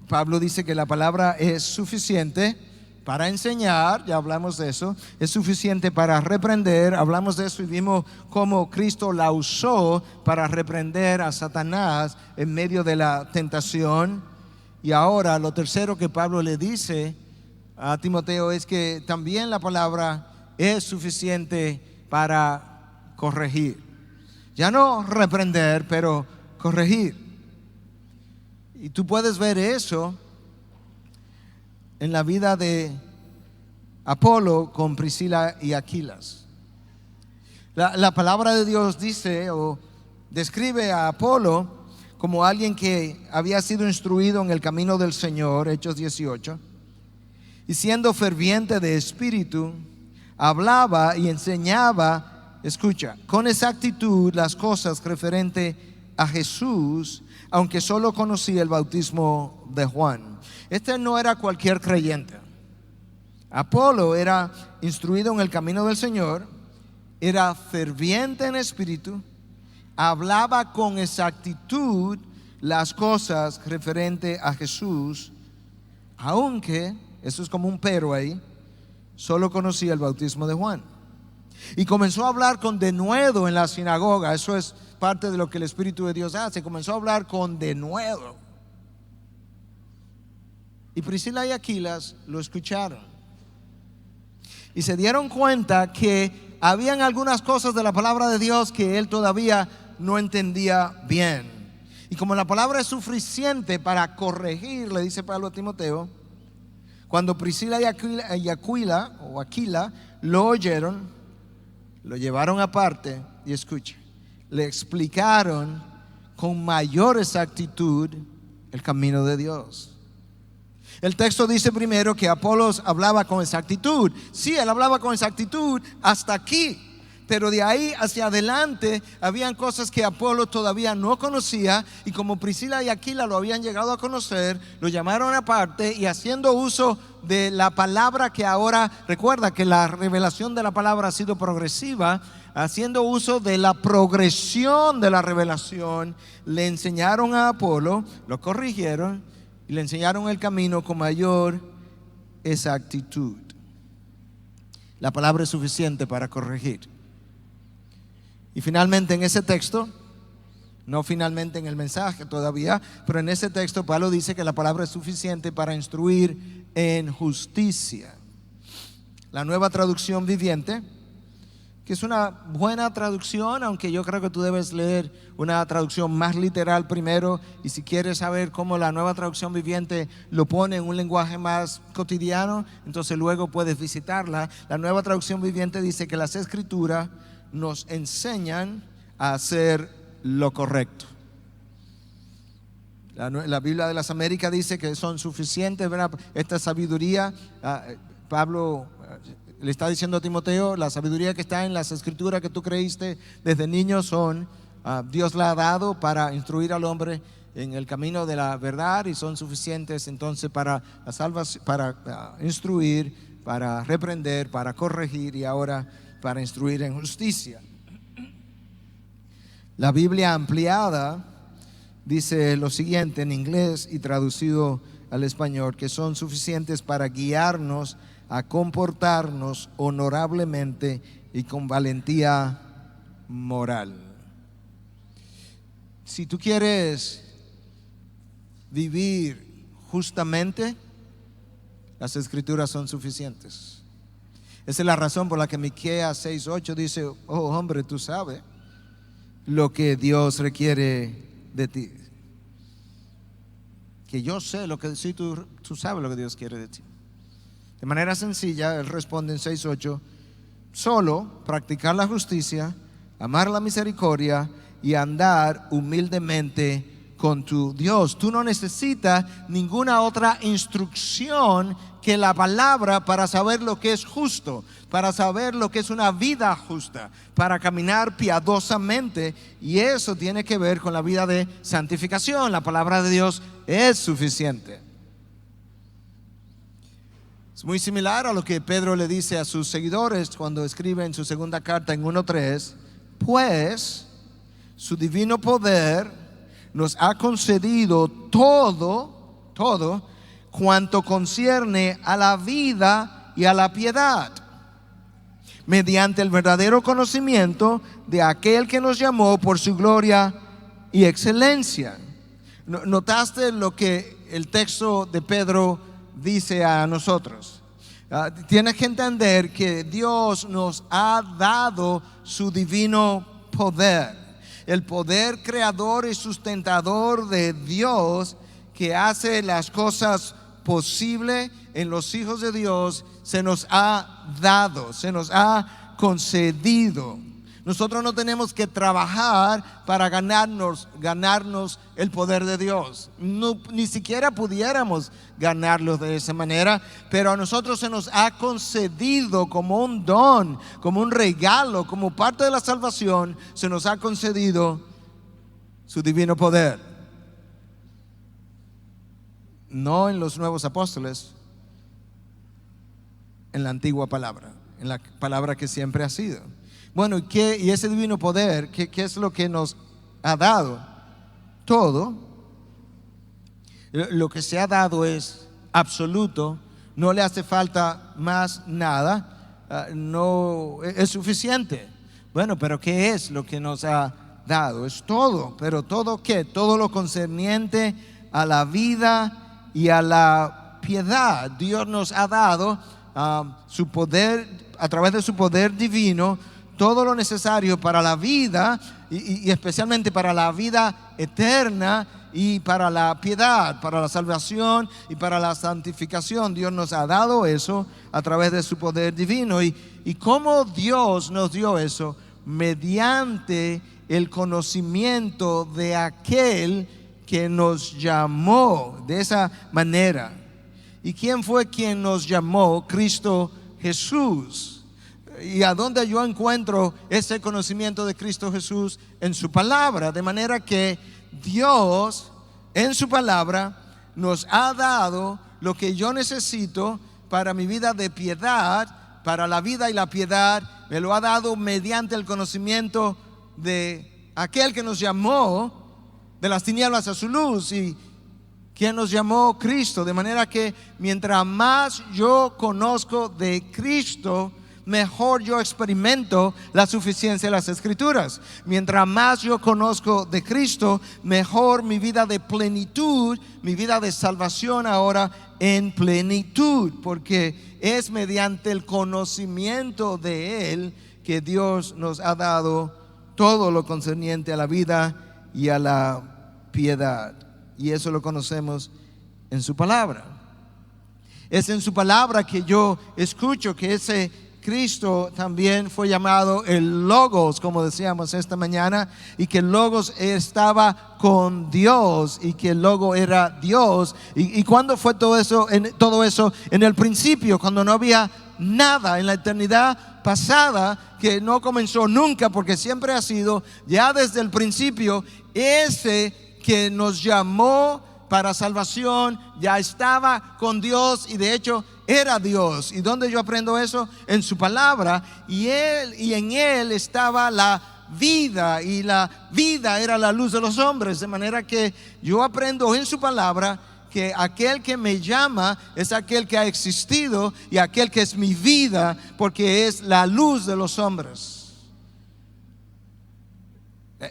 Pablo dice que la palabra es suficiente para enseñar, ya hablamos de eso, es suficiente para reprender, hablamos de eso y vimos cómo Cristo la usó para reprender a Satanás en medio de la tentación. Y ahora lo tercero que Pablo le dice a Timoteo es que también la palabra es suficiente para corregir. Ya no reprender, pero corregir. Y tú puedes ver eso en la vida de Apolo con Priscila y Aquilas. La palabra de Dios dice o describe a Apolo como alguien que había sido instruido en el camino del Señor, Hechos 18, y siendo ferviente de espíritu, hablaba y enseñaba, escucha, con exactitud las cosas referente a Jesús, aunque solo conocía el bautismo de Juan. Este no era cualquier creyente. Apolo era instruido en el camino del Señor, era ferviente en espíritu, hablaba con exactitud las cosas referente a Jesús, aunque, eso es como un pero ahí, solo conocía el bautismo de Juan. Y comenzó a hablar con denuedo en la sinagoga. Eso es parte de lo que el Espíritu de Dios hace. Comenzó a hablar con denuedo. Y Priscila y Aquilas lo escucharon y se dieron cuenta que habían algunas cosas de la palabra de Dios que él todavía no entendía bien. Y como la palabra es suficiente para corregir, le dice Pablo a Timoteo, cuando Priscila y Aquila lo oyeron, lo llevaron aparte y escucha, le explicaron con mayor exactitud el camino de Dios. El texto dice primero que Apolos hablaba con exactitud. Sí, él hablaba con exactitud hasta aquí, pero de ahí hacia adelante habían cosas que Apolos todavía no conocía, y como Priscila y Aquila lo habían llegado a conocer, lo llamaron aparte y haciendo uso de la palabra que ahora, recuerda que la revelación de la palabra ha sido progresiva, haciendo uso de la progresión de la revelación, le enseñaron a Apolo, lo corrigieron y le enseñaron el camino con mayor exactitud. La palabra es suficiente para corregir. Y finalmente en ese texto, no finalmente en el mensaje todavía, pero en ese texto Pablo dice que la palabra es suficiente para instruir en justicia. La Nueva Traducción Viviente, que es una buena traducción, aunque yo creo que tú debes leer una traducción más literal primero, y si quieres saber cómo la Nueva Traducción Viviente lo pone en un lenguaje más cotidiano, entonces luego puedes visitarla. La Nueva Traducción Viviente dice que las Escrituras nos enseñan a hacer lo correcto. La Biblia de las Américas dice que son suficientes, ¿verdad? Esta sabiduría, Pablo le está diciendo a Timoteo, la sabiduría que está en las Escrituras que tú creíste desde niño Dios la ha dado para instruir al hombre en el camino de la verdad, y son suficientes entonces para la salvación, para instruir, para reprender, para corregir y ahora para instruir en justicia. La Biblia ampliada dice lo siguiente en inglés y traducido al español, que son suficientes para guiarnos a comportarnos honorablemente y con valentía moral. Si tú quieres vivir justamente, las Escrituras son suficientes. Esa es la razón por la que Miqueas 6:8 dice: oh hombre, tú sabes lo que Dios requiere de ti. Que yo sé lo que sí, tú sabes lo que Dios quiere de ti. De manera sencilla, él responde en 6:8: solo practicar la justicia, amar la misericordia y andar humildemente con tu Dios. Tú no necesitas ninguna otra instrucción que la palabra para saber lo que es justo, para saber lo que es una vida justa, para caminar piadosamente, y eso tiene que ver con la vida de santificación. La palabra de Dios es suficiente. Es muy similar a lo que Pedro le dice a sus seguidores cuando escribe en su segunda carta en 1:3: pues su divino poder nos ha concedido todo cuanto concierne a la vida y a la piedad, mediante el verdadero conocimiento de aquel que nos llamó por su gloria y excelencia. ¿Notaste lo que el texto de Pedro dice a nosotros? Tienes que entender que Dios nos ha dado su divino poder. El poder creador y sustentador de Dios, que hace las cosas posibles en los hijos de Dios, se nos ha dado, se nos ha concedido. Nosotros no tenemos que trabajar para ganarnos el poder de Dios. No, ni siquiera pudiéramos ganarlo de esa manera, pero a nosotros se nos ha concedido como un don, como un regalo, como parte de la salvación, se nos ha concedido su divino poder. No en los nuevos apóstoles, en la antigua palabra, en la palabra que siempre ha sido. Bueno, ¿y ese divino poder, qué es lo que nos ha dado? Todo. Lo que se ha dado es absoluto, no le hace falta más nada, no es suficiente. Bueno, pero ¿qué es lo que nos ha dado? Es todo, pero ¿todo qué? Todo lo concerniente a la vida y a la piedad. Dios nos ha dado su poder, a través de su poder divino, todo lo necesario para la vida y especialmente para la vida eterna y para la piedad, para la salvación y para la santificación. Dios nos ha dado eso a través de su poder divino. ¿Y cómo Dios nos dio eso? Mediante el conocimiento de aquel que nos llamó, de esa manera. ¿Y quién fue quien nos llamó? Cristo Jesús. ¿Y a dónde yo encuentro ese conocimiento de Cristo Jesús? En su palabra. De manera que Dios en su palabra nos ha dado lo que yo necesito para mi vida de piedad, para la vida y la piedad. Me lo ha dado mediante el conocimiento de aquel que nos llamó de las tinieblas a su luz, y quien nos llamó Cristo. De manera que mientras más yo conozco de Cristo, mejor yo experimento la suficiencia de las Escrituras. Mientras más yo conozco de Cristo, mejor mi vida de plenitud, mi vida de salvación ahora en plenitud, porque es mediante el conocimiento de Él que Dios nos ha dado todo lo concerniente a la vida y a la piedad. Y eso lo conocemos en su palabra. Es en su palabra que yo escucho que ese Cristo también fue llamado el Logos, como decíamos esta mañana, y que el Logos estaba con Dios y que el Logo era Dios. ¿Y cuándo fue todo eso? En el principio, cuando no había nada, en la eternidad pasada, que no comenzó nunca, porque siempre ha sido, ya desde el principio, ese que nos llamó para salvación ya estaba con Dios, y de hecho era Dios. ¿Y dónde yo aprendo eso? En su palabra. Y en Él estaba la vida, y la vida era la luz de los hombres. De manera que yo aprendo en su palabra que aquel que me llama es aquel que ha existido, y aquel que es mi vida, porque es la luz de los hombres.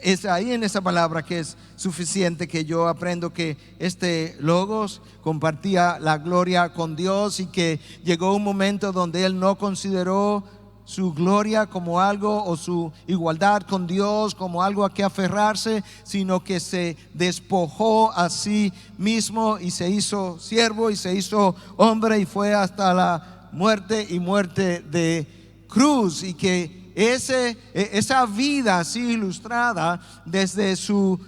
Es ahí en esa palabra que es suficiente que yo aprendo que este Logos compartía la gloria con Dios, y que llegó un momento donde Él no consideró su gloria como algo, o su igualdad con Dios como algo a que aferrarse, sino que se despojó a sí mismo y se hizo siervo y se hizo hombre, y fue hasta la muerte, y muerte de cruz. Y que esa vida así ilustrada desde su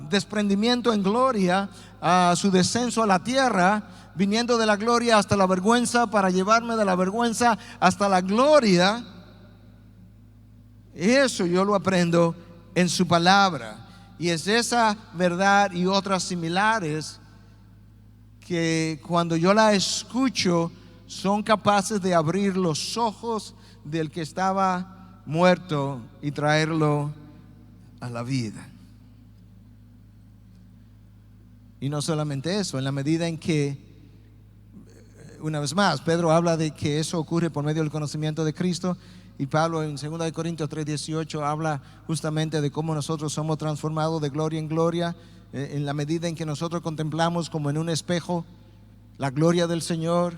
desprendimiento en gloria a su descenso a la tierra, viniendo de la gloria hasta la vergüenza para llevarme de la vergüenza hasta la gloria, eso yo lo aprendo en su palabra. Y es esa verdad y otras similares que cuando yo la escucho son capaces de abrir los ojos del que estaba muerto y traerlo a la vida. Y no solamente eso, en la medida en que, una vez más, Pedro habla de que eso ocurre por medio del conocimiento de Cristo, y Pablo en 2 Corintios 3:18 habla justamente de cómo nosotros somos transformados de gloria en gloria, en la medida en que nosotros contemplamos como en un espejo la gloria del Señor.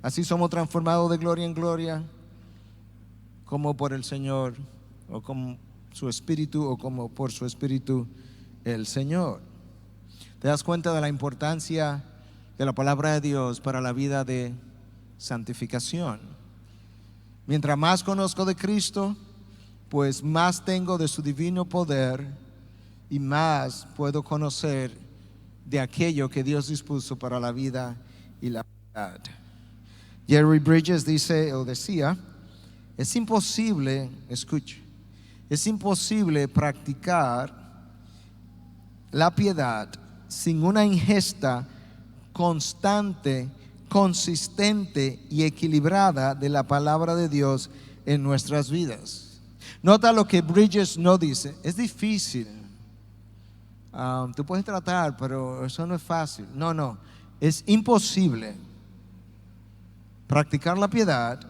Así somos transformados de gloria en gloria, como por el Señor, o como su Espíritu, o como por su Espíritu el Señor. ¿Te das cuenta de la importancia de la palabra de Dios para la vida de santificación? Mientras más conozco de Cristo, pues más tengo de su divino poder, y más puedo conocer de aquello que Dios dispuso para la vida y la verdad. Jerry Bridges decía: es imposible, escuche, es imposible practicar la piedad sin una ingesta constante, consistente y equilibrada de la palabra de Dios en nuestras vidas. Nota lo que Bridges no dice: es difícil, tú puedes tratar, pero eso no es fácil. No, es imposible practicar la piedad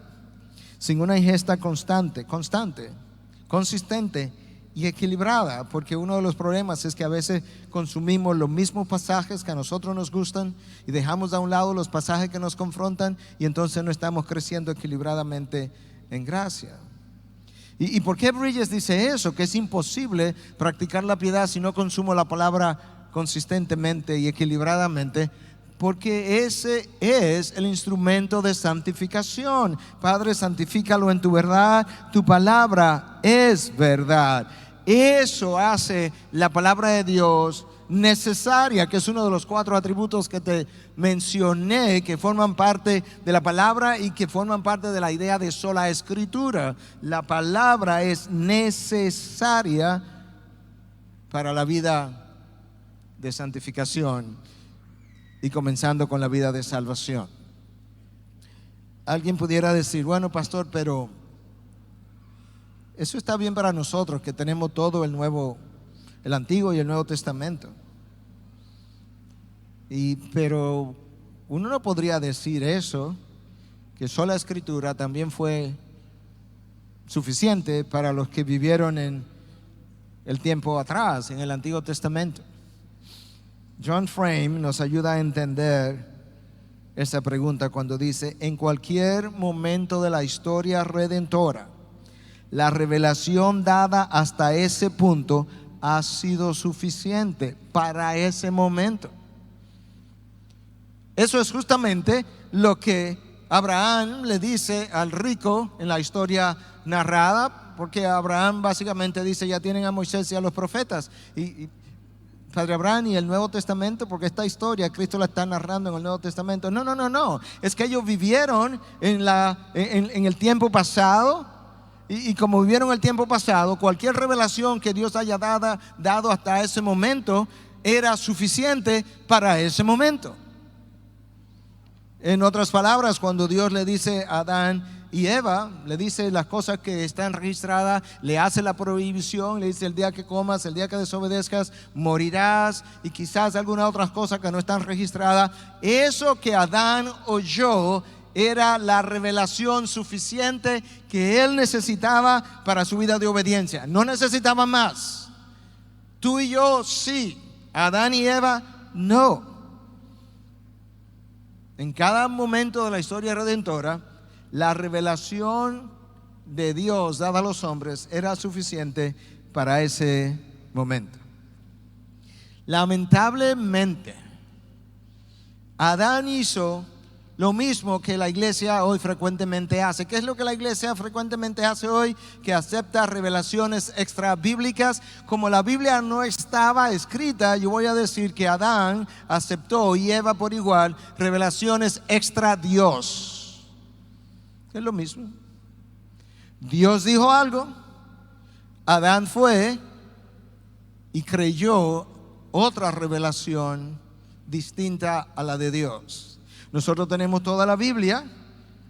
sin una ingesta constante, consistente y equilibrada, porque uno de los problemas es que a veces consumimos los mismos pasajes que a nosotros nos gustan y dejamos a un lado los pasajes que nos confrontan, y entonces no estamos creciendo equilibradamente en gracia. ¿Y por qué Bridges dice eso? Que es imposible practicar la piedad si no consumo la palabra consistentemente y equilibradamente, porque ese es el instrumento de santificación. Padre, santifícalo en tu verdad, tu palabra es verdad. Eso hace la palabra de Dios necesaria, que es uno de los 4 atributos que te mencioné, que forman parte de la palabra y que forman parte de la idea de sola escritura. La palabra es necesaria para la vida de santificación y comenzando con la vida de salvación. Alguien pudiera decir, bueno, pastor, pero eso está bien para nosotros que tenemos todo el Antiguo y el Nuevo Testamento. Pero uno no podría decir eso, que sola escritura también fue suficiente para los que vivieron en el tiempo atrás, en el Antiguo Testamento. John Frame nos ayuda a entender esa pregunta cuando dice: en cualquier momento de la historia redentora, la revelación dada hasta ese punto ha sido suficiente para ese momento. Eso es justamente lo que Abraham le dice al rico en la historia narrada, porque Abraham básicamente dice: ya tienen a Moisés y a los profetas. Y Padre Abraham y el Nuevo Testamento, porque esta historia Cristo la está narrando en el Nuevo Testamento. No, es que ellos vivieron en el tiempo pasado, y como vivieron el tiempo pasado, cualquier revelación que Dios haya dado hasta ese momento era suficiente para ese momento. En otras palabras, cuando Dios le dice a Adán y Eva, le dice las cosas que están registradas, le hace la prohibición, le dice: el día que comas, el día que desobedezcas, morirás, y quizás algunas otras cosas que no están registradas. Eso que Adán oyó era la revelación suficiente que él necesitaba para su vida de obediencia. No necesitaba más. Tú y yo sí, Adán y Eva no. En cada momento de la historia redentora, la revelación de Dios dada a los hombres era suficiente para ese momento. Lamentablemente, Adán hizo lo mismo que la iglesia hoy frecuentemente hace. ¿Qué es lo que la iglesia frecuentemente hace hoy? Que acepta revelaciones extra bíblicas. Como la Biblia no estaba escrita, yo voy a decir que Adán aceptó, y Eva por igual, revelaciones extra Dios. Es lo mismo. Dios dijo algo, Adán fue y creyó otra revelación distinta a la de Dios. Nosotros tenemos toda la Biblia,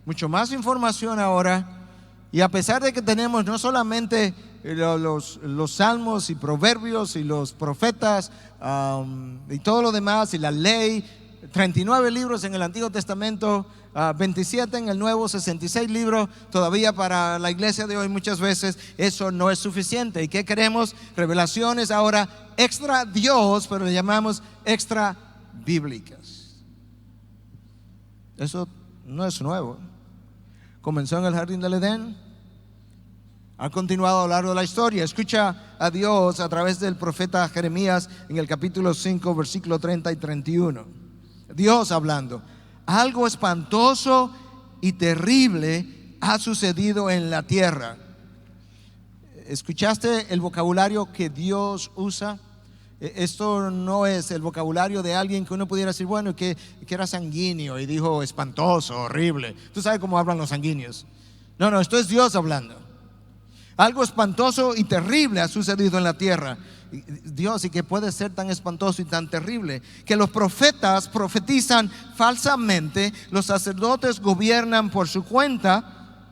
mucho más información ahora, y a pesar de que tenemos no solamente los salmos y proverbios y los profetas y todo lo demás, y la ley, 39 libros en el Antiguo Testamento, 27 en el Nuevo, 66 libros, todavía para la iglesia de hoy muchas veces eso no es suficiente. ¿Y qué queremos? Revelaciones ahora extra Dios, pero le llamamos extra bíblicas. Eso no es nuevo. Comenzó en el jardín del Edén, ha continuado a lo largo de la historia. Escucha a Dios a través del profeta Jeremías en el capítulo 5, versículo 30 y 31. Dios hablando: algo espantoso y terrible ha sucedido en la tierra. ¿Escuchaste el vocabulario que Dios usa? Esto no es el vocabulario de alguien que uno pudiera decir, bueno, que era sanguíneo y dijo espantoso, horrible. Tú sabes cómo hablan los sanguíneos. No, esto es Dios hablando. Algo espantoso y terrible ha sucedido en la tierra. Dios, y que puede ser tan espantoso y tan terrible que los profetas profetizan falsamente, los sacerdotes gobiernan por su cuenta.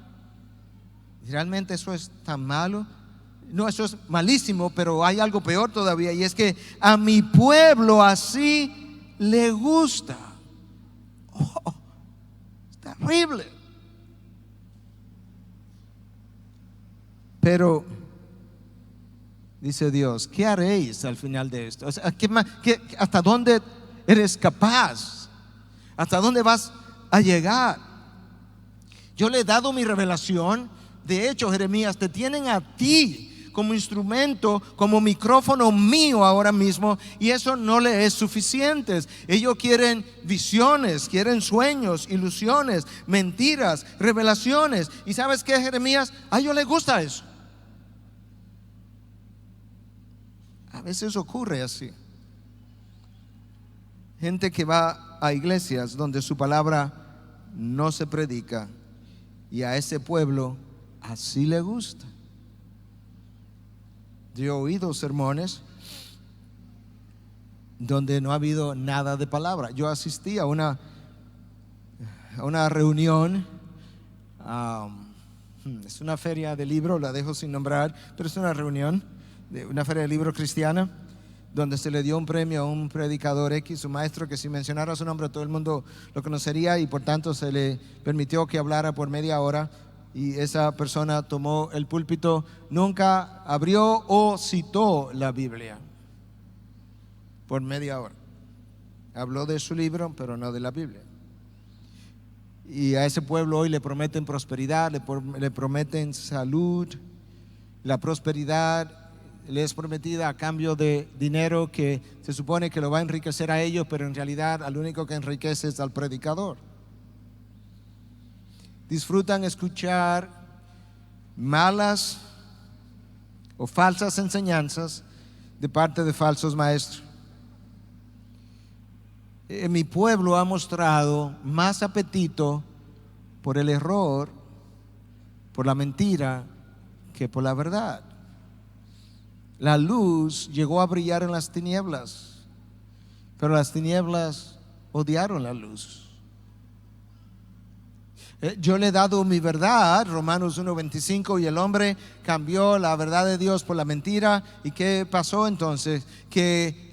¿Realmente eso es tan malo? No, eso es malísimo, pero hay algo peor todavía, y es que a mi pueblo así le gusta. Es terrible. Pero dice Dios, ¿qué haréis al final de esto? O sea, ¿hasta dónde eres capaz? ¿Hasta dónde vas a llegar? Yo le he dado mi revelación. De hecho, Jeremías, te tienen a ti como instrumento, como micrófono mío ahora mismo, y eso no le es suficiente. Ellos quieren visiones, quieren sueños, ilusiones, mentiras, revelaciones. ¿Y sabes qué, Jeremías? A ellos les gusta eso. A veces ocurre así. Gente que va a iglesias donde su palabra no se predica, y a ese pueblo así le gusta. Yo he oído sermones donde no ha habido nada de palabra. Yo asistí a una reunión, es una feria de libros, la dejo sin nombrar, pero es una reunión de una feria de libros cristiana, donde se le dio un premio a un predicador X, un maestro que si mencionara su nombre todo el mundo lo conocería, y por tanto se le permitió que hablara por media hora. Y esa persona tomó el púlpito, nunca abrió o citó la Biblia por media hora. Habló de su libro, pero no de la Biblia. Y a ese pueblo hoy le prometen prosperidad, le prometen salud. La prosperidad le es prometida a cambio de dinero que se supone que lo va a enriquecer a ellos, pero en realidad al único que enriquece es al predicador. Disfrutan escuchar malas o falsas enseñanzas de parte de falsos maestros. Mi pueblo ha mostrado más apetito por el error, por la mentira, que por la verdad. La luz llegó a brillar en las tinieblas, pero las tinieblas odiaron la luz. Yo le he dado mi verdad, Romanos 1:25, y el hombre cambió la verdad de Dios por la mentira. ¿Y qué pasó entonces? Que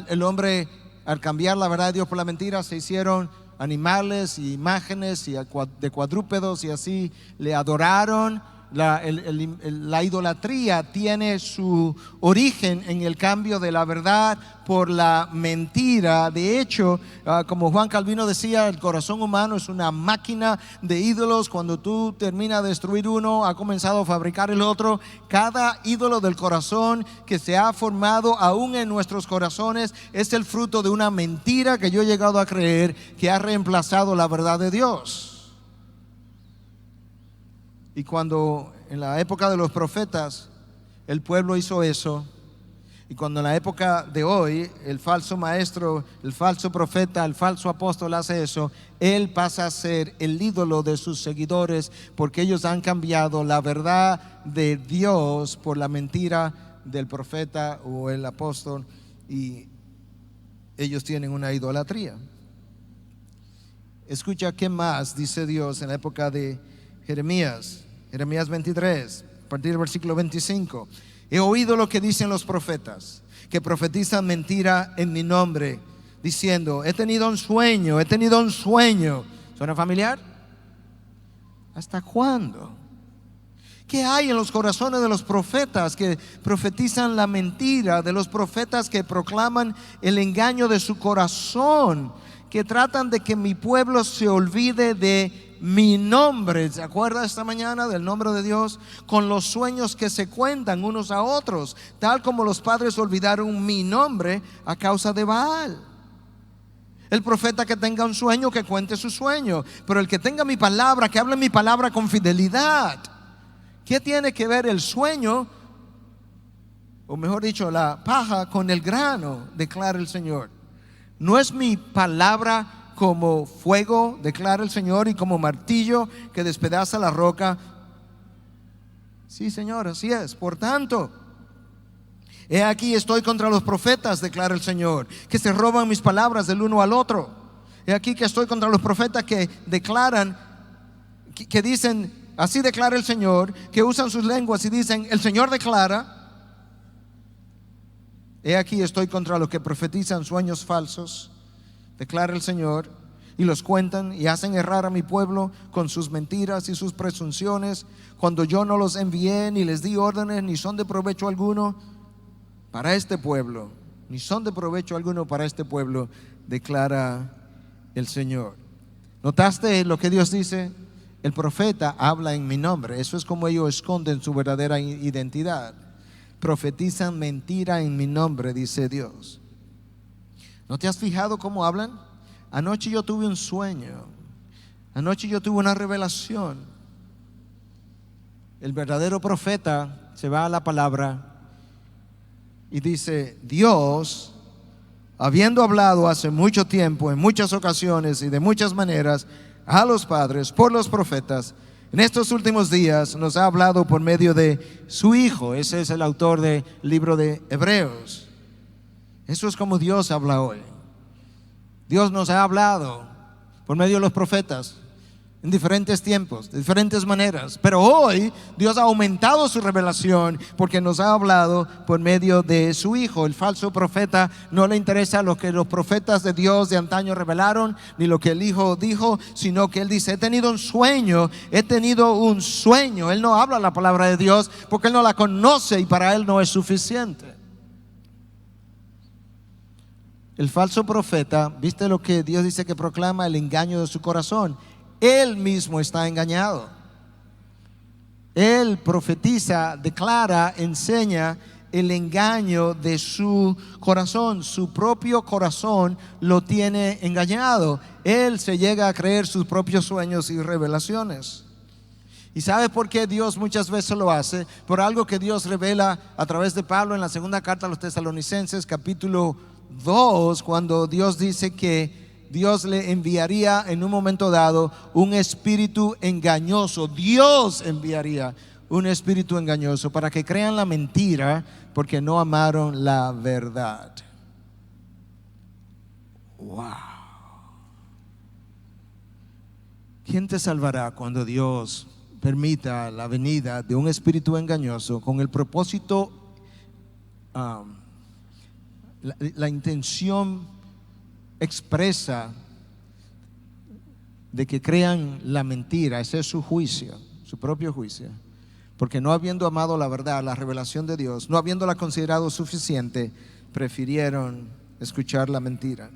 el hombre, al cambiar la verdad de Dios por la mentira, se hicieron animales y imágenes y de cuadrúpedos, y así le adoraron. La idolatría tiene su origen en el cambio de la verdad por la mentira. De hecho, como Juan Calvino decía, el corazón humano es una máquina de ídolos. Cuando tú terminas de destruir uno, ha comenzado a fabricar el otro. Cada ídolo del corazón que se ha formado aún en nuestros corazones es el fruto de una mentira que yo he llegado a creer que ha reemplazado la verdad de Dios. Y cuando en la época de los profetas el pueblo hizo eso, y cuando en la época de hoy el falso maestro, el falso profeta, el falso apóstol hace eso, él pasa a ser el ídolo de sus seguidores, porque ellos han cambiado la verdad de Dios por la mentira del profeta o el apóstol, y ellos tienen una idolatría. Escucha qué más dice Dios en la época de Jeremías 23, a partir del versículo 25. He oído lo que dicen los profetas, que profetizan mentira en mi nombre, diciendo, he tenido un sueño. ¿Suena familiar? ¿Hasta cuándo? ¿Qué hay en los corazones de los profetas que profetizan la mentira? De los profetas que proclaman el engaño de su corazón, que tratan de que mi pueblo se olvide de mi nombre. ¿Se acuerda esta mañana del nombre de Dios? Con los sueños que se cuentan unos a otros, tal como los padres olvidaron mi nombre a causa de Baal. El profeta que tenga un sueño, que cuente su sueño, pero el que tenga mi palabra, que hable mi palabra con fidelidad. ¿Qué tiene que ver el sueño, o mejor dicho, la paja, con el grano? Declara el Señor. ¿No es mi palabra como fuego, declara el Señor, y como martillo que despedaza la roca? Sí, Señor, así es. Por tanto, he aquí estoy contra los profetas, declara el Señor, que se roban mis palabras del uno al otro. He aquí que estoy contra los profetas que declaran, que dicen, así declara el Señor, que usan sus lenguas y dicen, el Señor declara. He aquí estoy contra los que profetizan sueños falsos, declara el Señor, y los cuentan y hacen errar a mi pueblo con sus mentiras y sus presunciones, cuando yo no los envié, ni les di órdenes, ni son de provecho alguno. para este pueblo, ni son de provecho alguno para este pueblo, declara el Señor. ¿Notaste lo que Dios dice? El profeta habla en mi nombre. Eso es como ellos esconden su verdadera identidad. Profetizan mentira en mi nombre, dice Dios. ¿No te has fijado cómo hablan? Anoche yo tuve un sueño. Anoche yo tuve una revelación. El verdadero profeta se va a la palabra y dice: Dios, habiendo hablado hace mucho tiempo, en muchas ocasiones y de muchas maneras a los padres por los profetas, en estos últimos días nos ha hablado por medio de su Hijo. Ese es el autor del libro de Hebreos. Eso es como Dios habla hoy. Dios nos ha hablado por medio de los profetas en diferentes tiempos, de diferentes maneras. Pero hoy Dios ha aumentado su revelación porque nos ha hablado por medio de su Hijo. El falso profeta no le interesa lo que los profetas de Dios de antaño revelaron, ni lo que el Hijo dijo, sino que Él dice: he tenido un sueño, he tenido un sueño. Él no habla la palabra de Dios porque Él no la conoce y para Él no es suficiente. El falso profeta, ¿viste lo que Dios dice que proclama? El engaño de su corazón. Él mismo está engañado. Él profetiza, declara, enseña el engaño de su corazón. Su propio corazón lo tiene engañado. Él se llega a creer sus propios sueños y revelaciones. ¿Y sabe por qué Dios muchas veces lo hace? Por algo que Dios revela a través de Pablo en la segunda carta a los Tesalonicenses, capítulo 2, cuando Dios dice que Dios le enviaría en un momento dado un espíritu engañoso. Dios enviaría un espíritu engañoso para que crean la mentira porque no amaron la verdad. Wow. ¿Quién te salvará cuando Dios permita la venida de un espíritu engañoso con el propósito, la intención expresa de que crean la mentira? Ese es su juicio, su propio juicio, porque no habiendo amado la verdad, la revelación de Dios, no habiéndola considerado suficiente, prefirieron escuchar la mentira.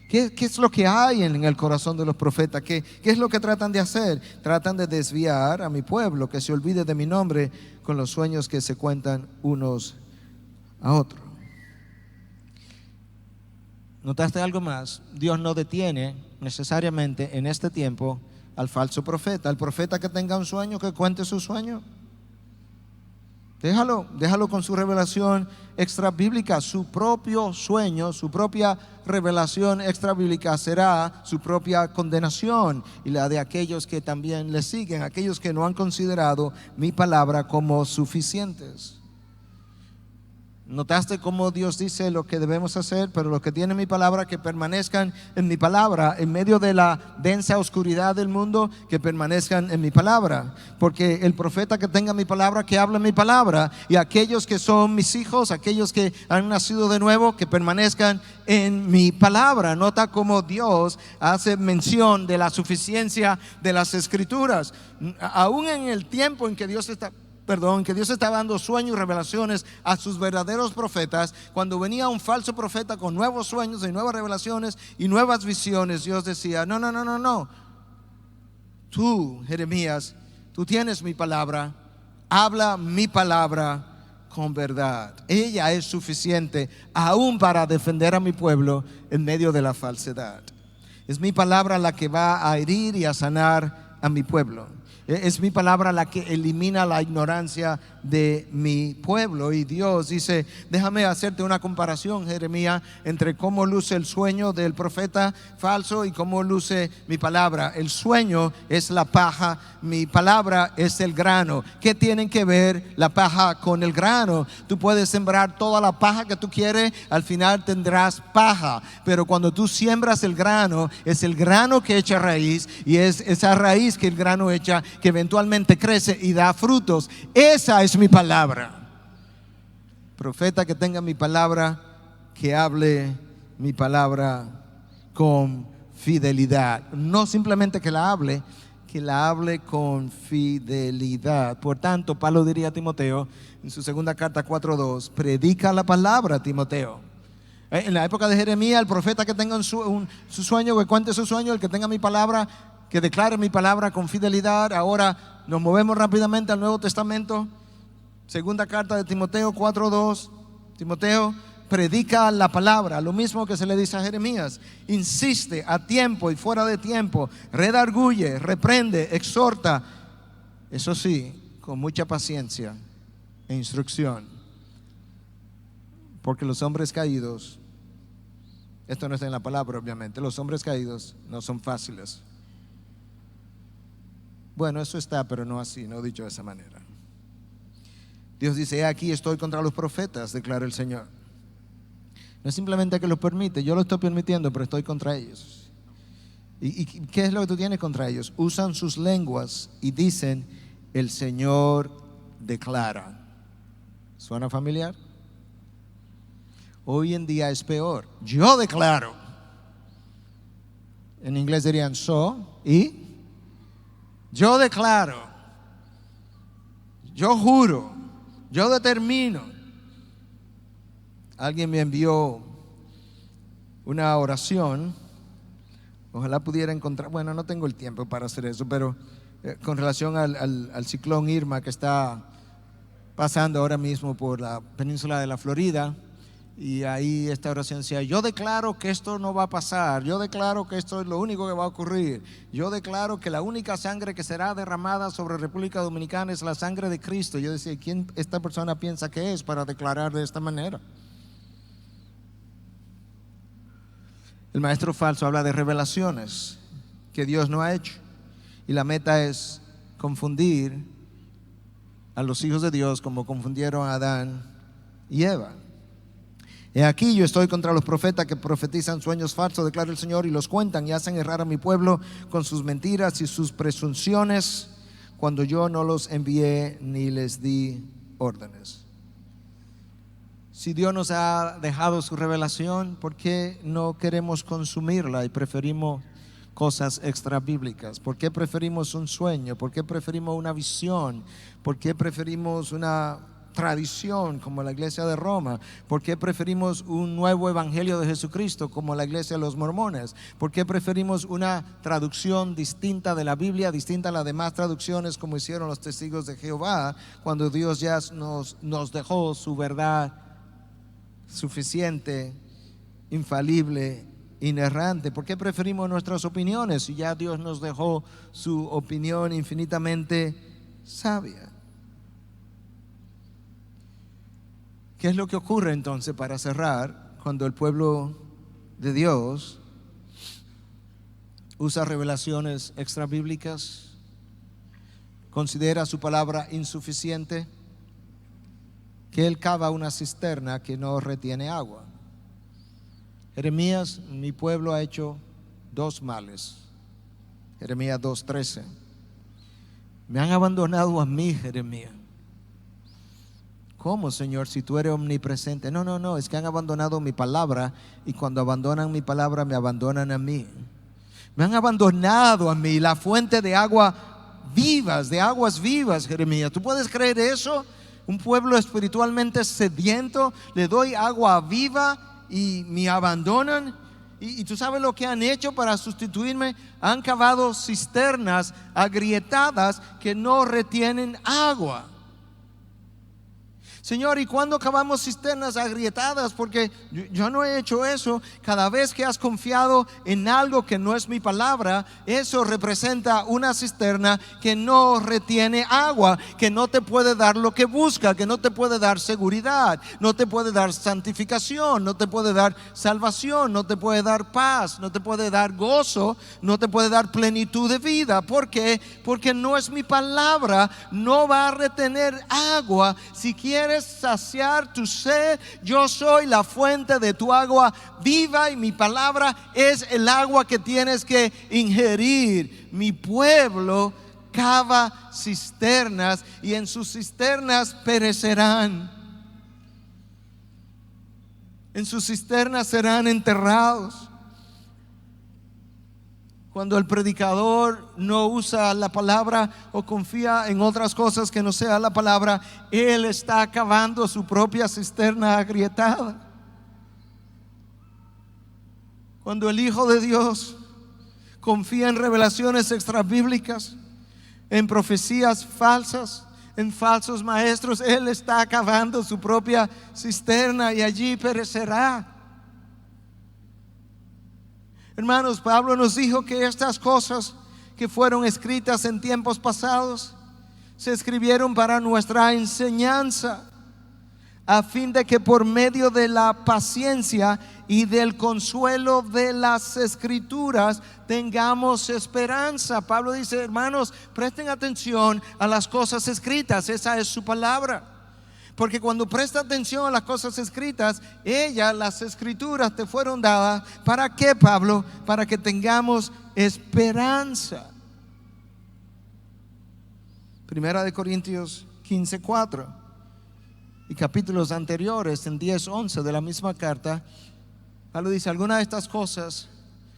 ¿Qué es lo que hay en el corazón de los profetas? ¿Qué es lo que tratan de hacer? Tratan de desviar a mi pueblo que se olvide de mi nombre con los sueños que se cuentan unos a otros. ¿Notaste algo más? Dios no detiene necesariamente en este tiempo al falso profeta. El profeta que tenga un sueño, que cuente su sueño. Déjalo con su revelación extra bíblica. Su propio sueño, su propia revelación extra bíblica será su propia condenación y la de aquellos que también le siguen, aquellos que no han considerado mi palabra como suficientes. ¿Notaste cómo Dios dice lo que debemos hacer? Pero los que tienen mi palabra, que permanezcan en mi palabra, en medio de la densa oscuridad del mundo, que permanezcan en mi palabra. Porque el profeta que tenga mi palabra, que hable mi palabra. Y aquellos que son mis hijos, aquellos que han nacido de nuevo, que permanezcan en mi palabra. Nota cómo Dios hace mención de la suficiencia de las Escrituras. Aún en el tiempo en que Dios está dando sueños y revelaciones a sus verdaderos profetas, cuando venía un falso profeta con nuevos sueños y nuevas revelaciones y nuevas visiones, Dios decía: no. Tú, Jeremías, tú tienes mi palabra, habla mi palabra con verdad. Ella es suficiente aún para defender a mi pueblo en medio de la falsedad. Es mi palabra la que va a herir y a sanar a mi pueblo. Es mi palabra la que elimina la ignorancia de mi pueblo. Y Dios dice: déjame hacerte una comparación, Jeremías, entre cómo luce el sueño del profeta falso y cómo luce mi palabra. El sueño es la paja, mi palabra es el grano. ¿Qué tienen que ver la paja con el grano? Tú puedes sembrar toda la paja que tú quieres, al final tendrás paja. Pero cuando tú siembras el grano, es el grano que echa raíz, y es esa raíz que el grano echa que eventualmente crece y da frutos. Esa es mi palabra. Profeta que tenga mi palabra, que hable mi palabra con fidelidad. No simplemente que la hable, que la hable con fidelidad. Por tanto, Pablo diría a Timoteo en su segunda carta 4:2, predica la palabra, Timoteo. En la época de Jeremías, el profeta que tenga su sueño, que cuente su sueño, el que tenga mi palabra, que declare mi palabra con fidelidad. Ahora nos movemos rápidamente al Nuevo Testamento. Segunda carta de Timoteo 4:2. Timoteo, predica la palabra, lo mismo que se le dice a Jeremías. Insiste a tiempo y fuera de tiempo, redarguye, reprende, exhorta. Eso sí, con mucha paciencia e instrucción. Porque los hombres caídos, esto no está en la palabra obviamente, los hombres caídos no son fáciles. Bueno, eso está, pero no así, no dicho de esa manera. Dios dice, aquí estoy contra los profetas, declara el Señor. No es simplemente que lo permite, yo lo estoy permitiendo, pero estoy contra ellos. ¿Y qué es lo que tú tienes contra ellos? Usan sus lenguas y dicen, el Señor declara. ¿Suena familiar? Hoy en día es peor. Yo declaro. En inglés dirían y yo declaro. Yo juro. Yo determino. Alguien me envió una oración. Ojalá pudiera encontrar. Bueno, no tengo el tiempo para hacer eso, pero con relación al ciclón Irma que está pasando ahora mismo por la península de la Florida. Y ahí esta oración decía, yo declaro que esto no va a pasar, yo declaro que esto es lo único que va a ocurrir, yo declaro que la única sangre que será derramada sobre República Dominicana es la sangre de Cristo. Yo decía, ¿quién esta persona piensa que es para declarar de esta manera? El maestro falso habla de revelaciones que Dios no ha hecho, y la meta es confundir a los hijos de Dios como confundieron a Adán y Eva. He aquí yo estoy contra los profetas que profetizan sueños falsos, declara el Señor, y los cuentan y hacen errar a mi pueblo con sus mentiras y sus presunciones, cuando yo no los envié ni les di órdenes. Si Dios nos ha dejado su revelación, ¿por qué no queremos consumirla y preferimos cosas extra bíblicas? ¿Por qué preferimos un sueño? ¿Por qué preferimos una visión? ¿Por qué preferimos una tradición como la iglesia de Roma? ¿Por qué preferimos un nuevo evangelio de Jesucristo como la iglesia de los mormones? ¿Por qué preferimos una traducción distinta de la Biblia, distinta a las demás traducciones como hicieron los testigos de Jehová, cuando Dios ya nos dejó su verdad suficiente, infalible, inerrante? ¿Por qué preferimos nuestras opiniones si ya Dios nos dejó su opinión infinitamente sabia? ¿Qué es lo que ocurre entonces, para cerrar, cuando el pueblo de Dios usa revelaciones extrabíblicas, considera su palabra insuficiente, que él cava una cisterna que no retiene agua? Jeremías, mi pueblo ha hecho dos males. Jeremías 2:13. Me han abandonado a mí, Jeremías. ¿Cómo, Señor, si tú eres omnipresente? No, es que han abandonado mi palabra, y cuando abandonan mi palabra me abandonan a mí. Me han abandonado a mí, la fuente de agua vivas, de aguas vivas, Jeremías. ¿Tú puedes creer eso? Un pueblo espiritualmente sediento, le doy agua viva y me abandonan. Y tú sabes lo que han hecho para sustituirme. Han cavado cisternas agrietadas que no retienen agua. Señor, ¿y cuándo cavamos cisternas agrietadas? Porque yo no he hecho eso. Cada vez que has confiado en algo que no es mi palabra, eso representa una cisterna que no retiene agua, que no te puede dar lo que busca, que no te puede dar seguridad, no te puede dar santificación, no te puede dar salvación, no te puede dar paz, no te puede dar gozo, no te puede dar plenitud de vida. ¿Por qué? Porque no es mi palabra. No va a retener agua. Si quieres saciar tu sed, yo soy la fuente de tu agua viva, y mi palabra es el agua que tienes que ingerir. Mi pueblo cava cisternas, y en sus cisternas perecerán. En sus cisternas serán enterrados. Cuando el predicador no usa la palabra o confía en otras cosas que no sea la palabra, él está cavando su propia cisterna agrietada. Cuando el Hijo de Dios confía en revelaciones extrabíblicas, en profecías falsas, en falsos maestros, él está cavando su propia cisterna y allí perecerá. Hermanos, Pablo nos dijo que estas cosas que fueron escritas en tiempos pasados se escribieron para nuestra enseñanza, a fin de que por medio de la paciencia y del consuelo de las Escrituras tengamos esperanza. Pablo dice: hermanos, presten atención a las cosas escritas, esa es su palabra. Porque cuando presta atención a las cosas escritas, las Escrituras te fueron dadas. ¿Para qué, Pablo? Para que tengamos esperanza. Primera de Corintios 15:4 y capítulos anteriores, en 10:11 de la misma carta, Pablo dice: algunas de estas cosas,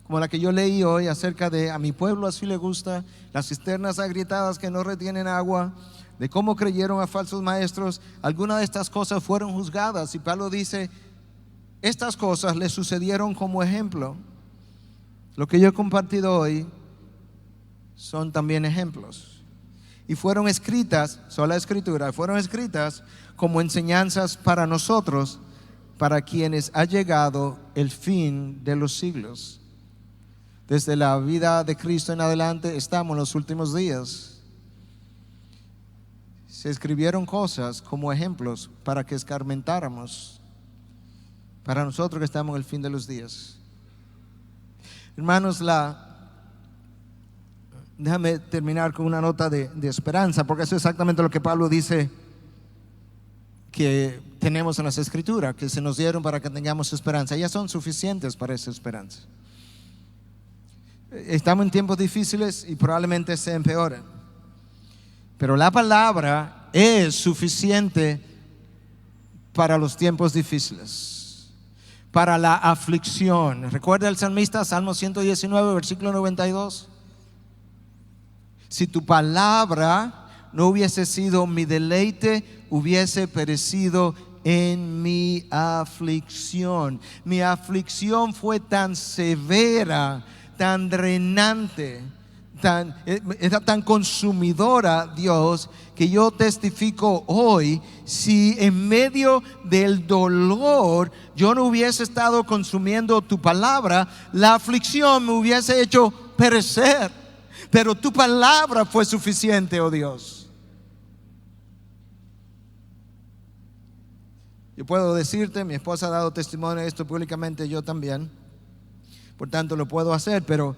como la que yo leí hoy acerca de a mi pueblo así le gusta, las cisternas agrietadas que no retienen agua, de cómo creyeron a falsos maestros, algunas de estas cosas fueron juzgadas. Y Pablo dice: estas cosas le sucedieron como ejemplo. Lo que yo he compartido hoy son también ejemplos. Y fueron escritas, sola escritura, fueron escritas como enseñanzas para nosotros, para quienes ha llegado el fin de los siglos. Desde la vida de Cristo en adelante estamos en los últimos días. Se escribieron cosas como ejemplos para que escarmentáramos, para nosotros que estamos en el fin de los días. Hermanos, déjame terminar con una nota de esperanza, porque eso es exactamente lo que Pablo dice que tenemos en las Escrituras, que se nos dieron para que tengamos esperanza. Ellas son suficientes para esa esperanza. Estamos en tiempos difíciles y probablemente se empeoren, pero la palabra es suficiente para los tiempos difíciles, para la aflicción. ¿Recuerda el salmista, Salmo 119, versículo 92? Si tu palabra no hubiese sido mi deleite, hubiese perecido en mi aflicción. Mi aflicción fue tan severa, tan drenante, era tan consumidora, Dios, que yo testifico hoy: si en medio del dolor yo no hubiese estado consumiendo tu palabra, la aflicción me hubiese hecho perecer. Pero tu palabra fue suficiente, oh Dios. Yo puedo decirte, mi esposa ha dado testimonio de esto públicamente, yo también, por tanto lo puedo hacer, pero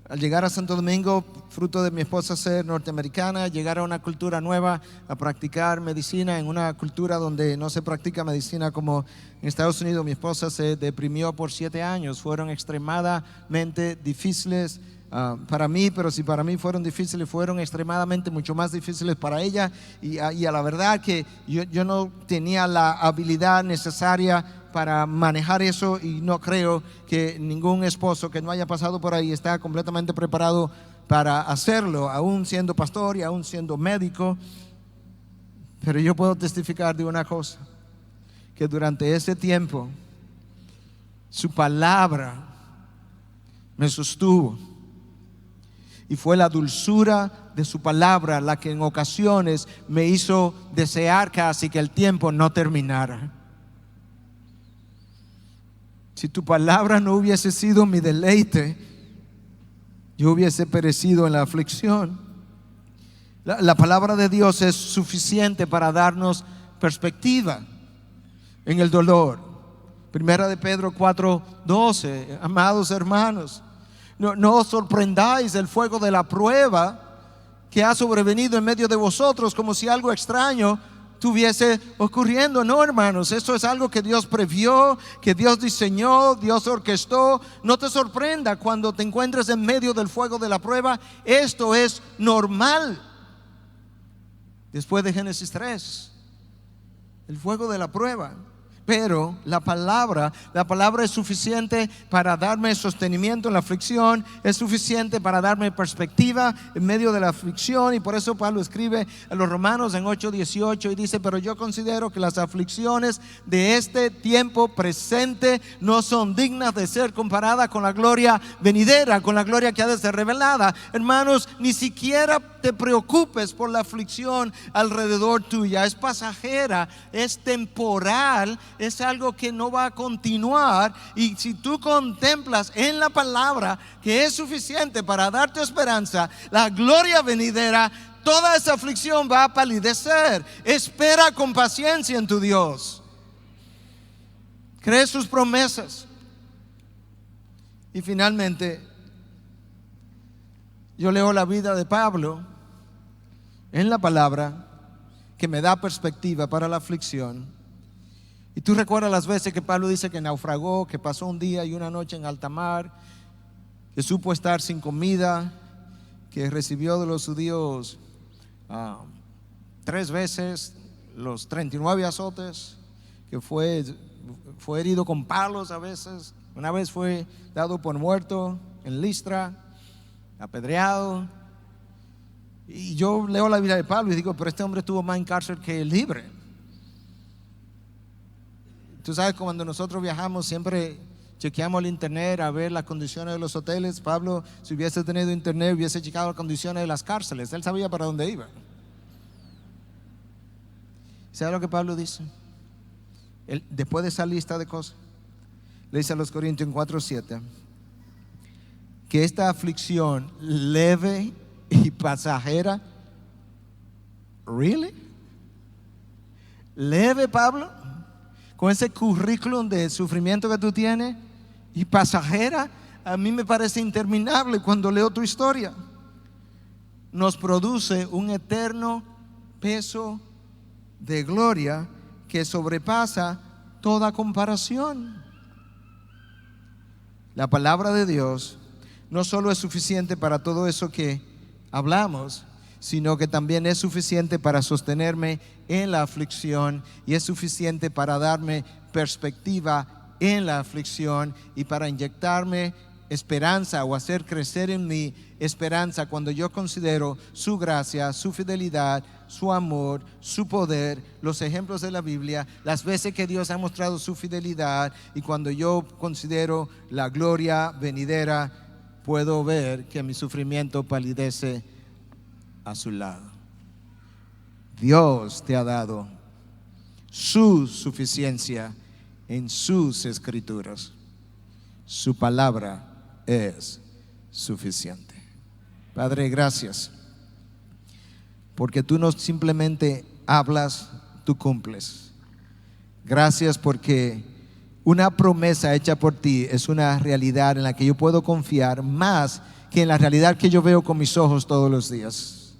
al llegar a Santo Domingo, fruto de mi esposa ser norteamericana, llegar a una cultura nueva, a practicar medicina en una cultura donde no se practica medicina como en Estados Unidos, mi esposa se deprimió por 7 años. Fueron extremadamente difíciles para mí, pero si para mí fueron difíciles, fueron extremadamente mucho más difíciles para ella. Y a la verdad que yo no tenía la habilidad necesaria para manejar eso, y no creo que ningún esposo que no haya pasado por ahí está completamente preparado para hacerlo, aún siendo pastor y aún siendo médico. Pero yo puedo testificar de una cosa, que durante ese tiempo su palabra me sostuvo, y fue la dulzura de su palabra la que en ocasiones me hizo desear casi que el tiempo no terminara. Si tu palabra no hubiese sido mi deleite, yo hubiese perecido en la aflicción. La palabra de Dios es suficiente para darnos perspectiva en el dolor. Primera de Pedro 4:12. Amados hermanos, no os sorprendáis del fuego de la prueba que ha sobrevenido en medio de vosotros, como si algo extraño estuviese ocurriendo. No, hermanos, esto es algo que Dios previó, que Dios diseñó, Dios orquestó. No te sorprenda cuando te encuentres en medio del fuego de la prueba. Esto es normal. Después de Génesis 3, el fuego de la prueba. Pero la palabra es suficiente para darme sostenimiento en la aflicción, es suficiente para darme perspectiva en medio de la aflicción. Y por eso Pablo escribe a los Romanos en 8:18 y dice: pero yo considero que las aflicciones de este tiempo presente no son dignas de ser comparadas con la gloria venidera, con la gloria que ha de ser revelada. Hermanos, ni siquiera te preocupes por la aflicción alrededor tuya. Es pasajera, es temporal, es algo que no va a continuar. Y si tú contemplas en la palabra que es suficiente para darte esperanza, la gloria venidera, toda esa aflicción va a palidecer. Espera con paciencia en tu Dios. Cree sus promesas. Y finalmente, yo leo la vida de Pablo en la palabra, que me da perspectiva para la aflicción. Y tú recuerdas las veces que Pablo dice que naufragó, que pasó un día y una noche en alta mar, que supo estar sin comida, que recibió de los judíos 3 veces los 39 azotes, que fue herido con palos a veces. Una vez fue dado por muerto en Listra, apedreado. Y yo leo la vida de Pablo y digo: pero este hombre estuvo más en cárcel que libre. Tú sabes, cuando nosotros viajamos siempre chequeamos el internet a ver las condiciones de los hoteles. Pablo, si hubiese tenido internet, hubiese checado las condiciones de las cárceles. Él sabía para dónde iba. ¿Sabe lo que Pablo dice? Después de esa lista de cosas, le dice a los Corintios en 4:7 que esta aflicción leve y pasajera. ¿Really? ¿Leve, Pablo? Con ese currículum de sufrimiento que tú tienes, y pasajera, a mí me parece interminable cuando leo tu historia. Nos produce un eterno peso de gloria que sobrepasa toda comparación. La palabra de Dios no solo es suficiente para todo eso que hablamos, sino que también es suficiente para sostenerme en la aflicción, y es suficiente para darme perspectiva en la aflicción y para inyectarme esperanza o hacer crecer en mí esperanza cuando yo considero su gracia, su fidelidad, su amor, su poder, los ejemplos de la Biblia, las veces que Dios ha mostrado su fidelidad. Y cuando yo considero la gloria venidera, puedo ver que mi sufrimiento palidece a su lado. Dios te ha dado su suficiencia en sus escrituras. Su palabra es suficiente. Padre, gracias, porque tú no simplemente hablas, tú cumples. Gracias porque una promesa hecha por ti es una realidad en la que yo puedo confiar más que en la realidad que yo veo con mis ojos todos los días.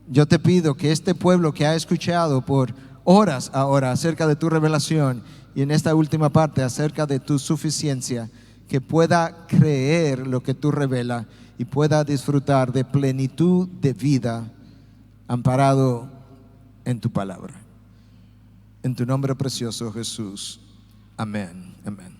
Yo te pido que este pueblo que ha escuchado por horas ahora acerca de tu revelación, y en esta última parte acerca de tu suficiencia, que pueda creer lo que tú revelas y pueda disfrutar de plenitud de vida amparado en tu palabra. En tu nombre precioso, Jesús. Amén. Amén.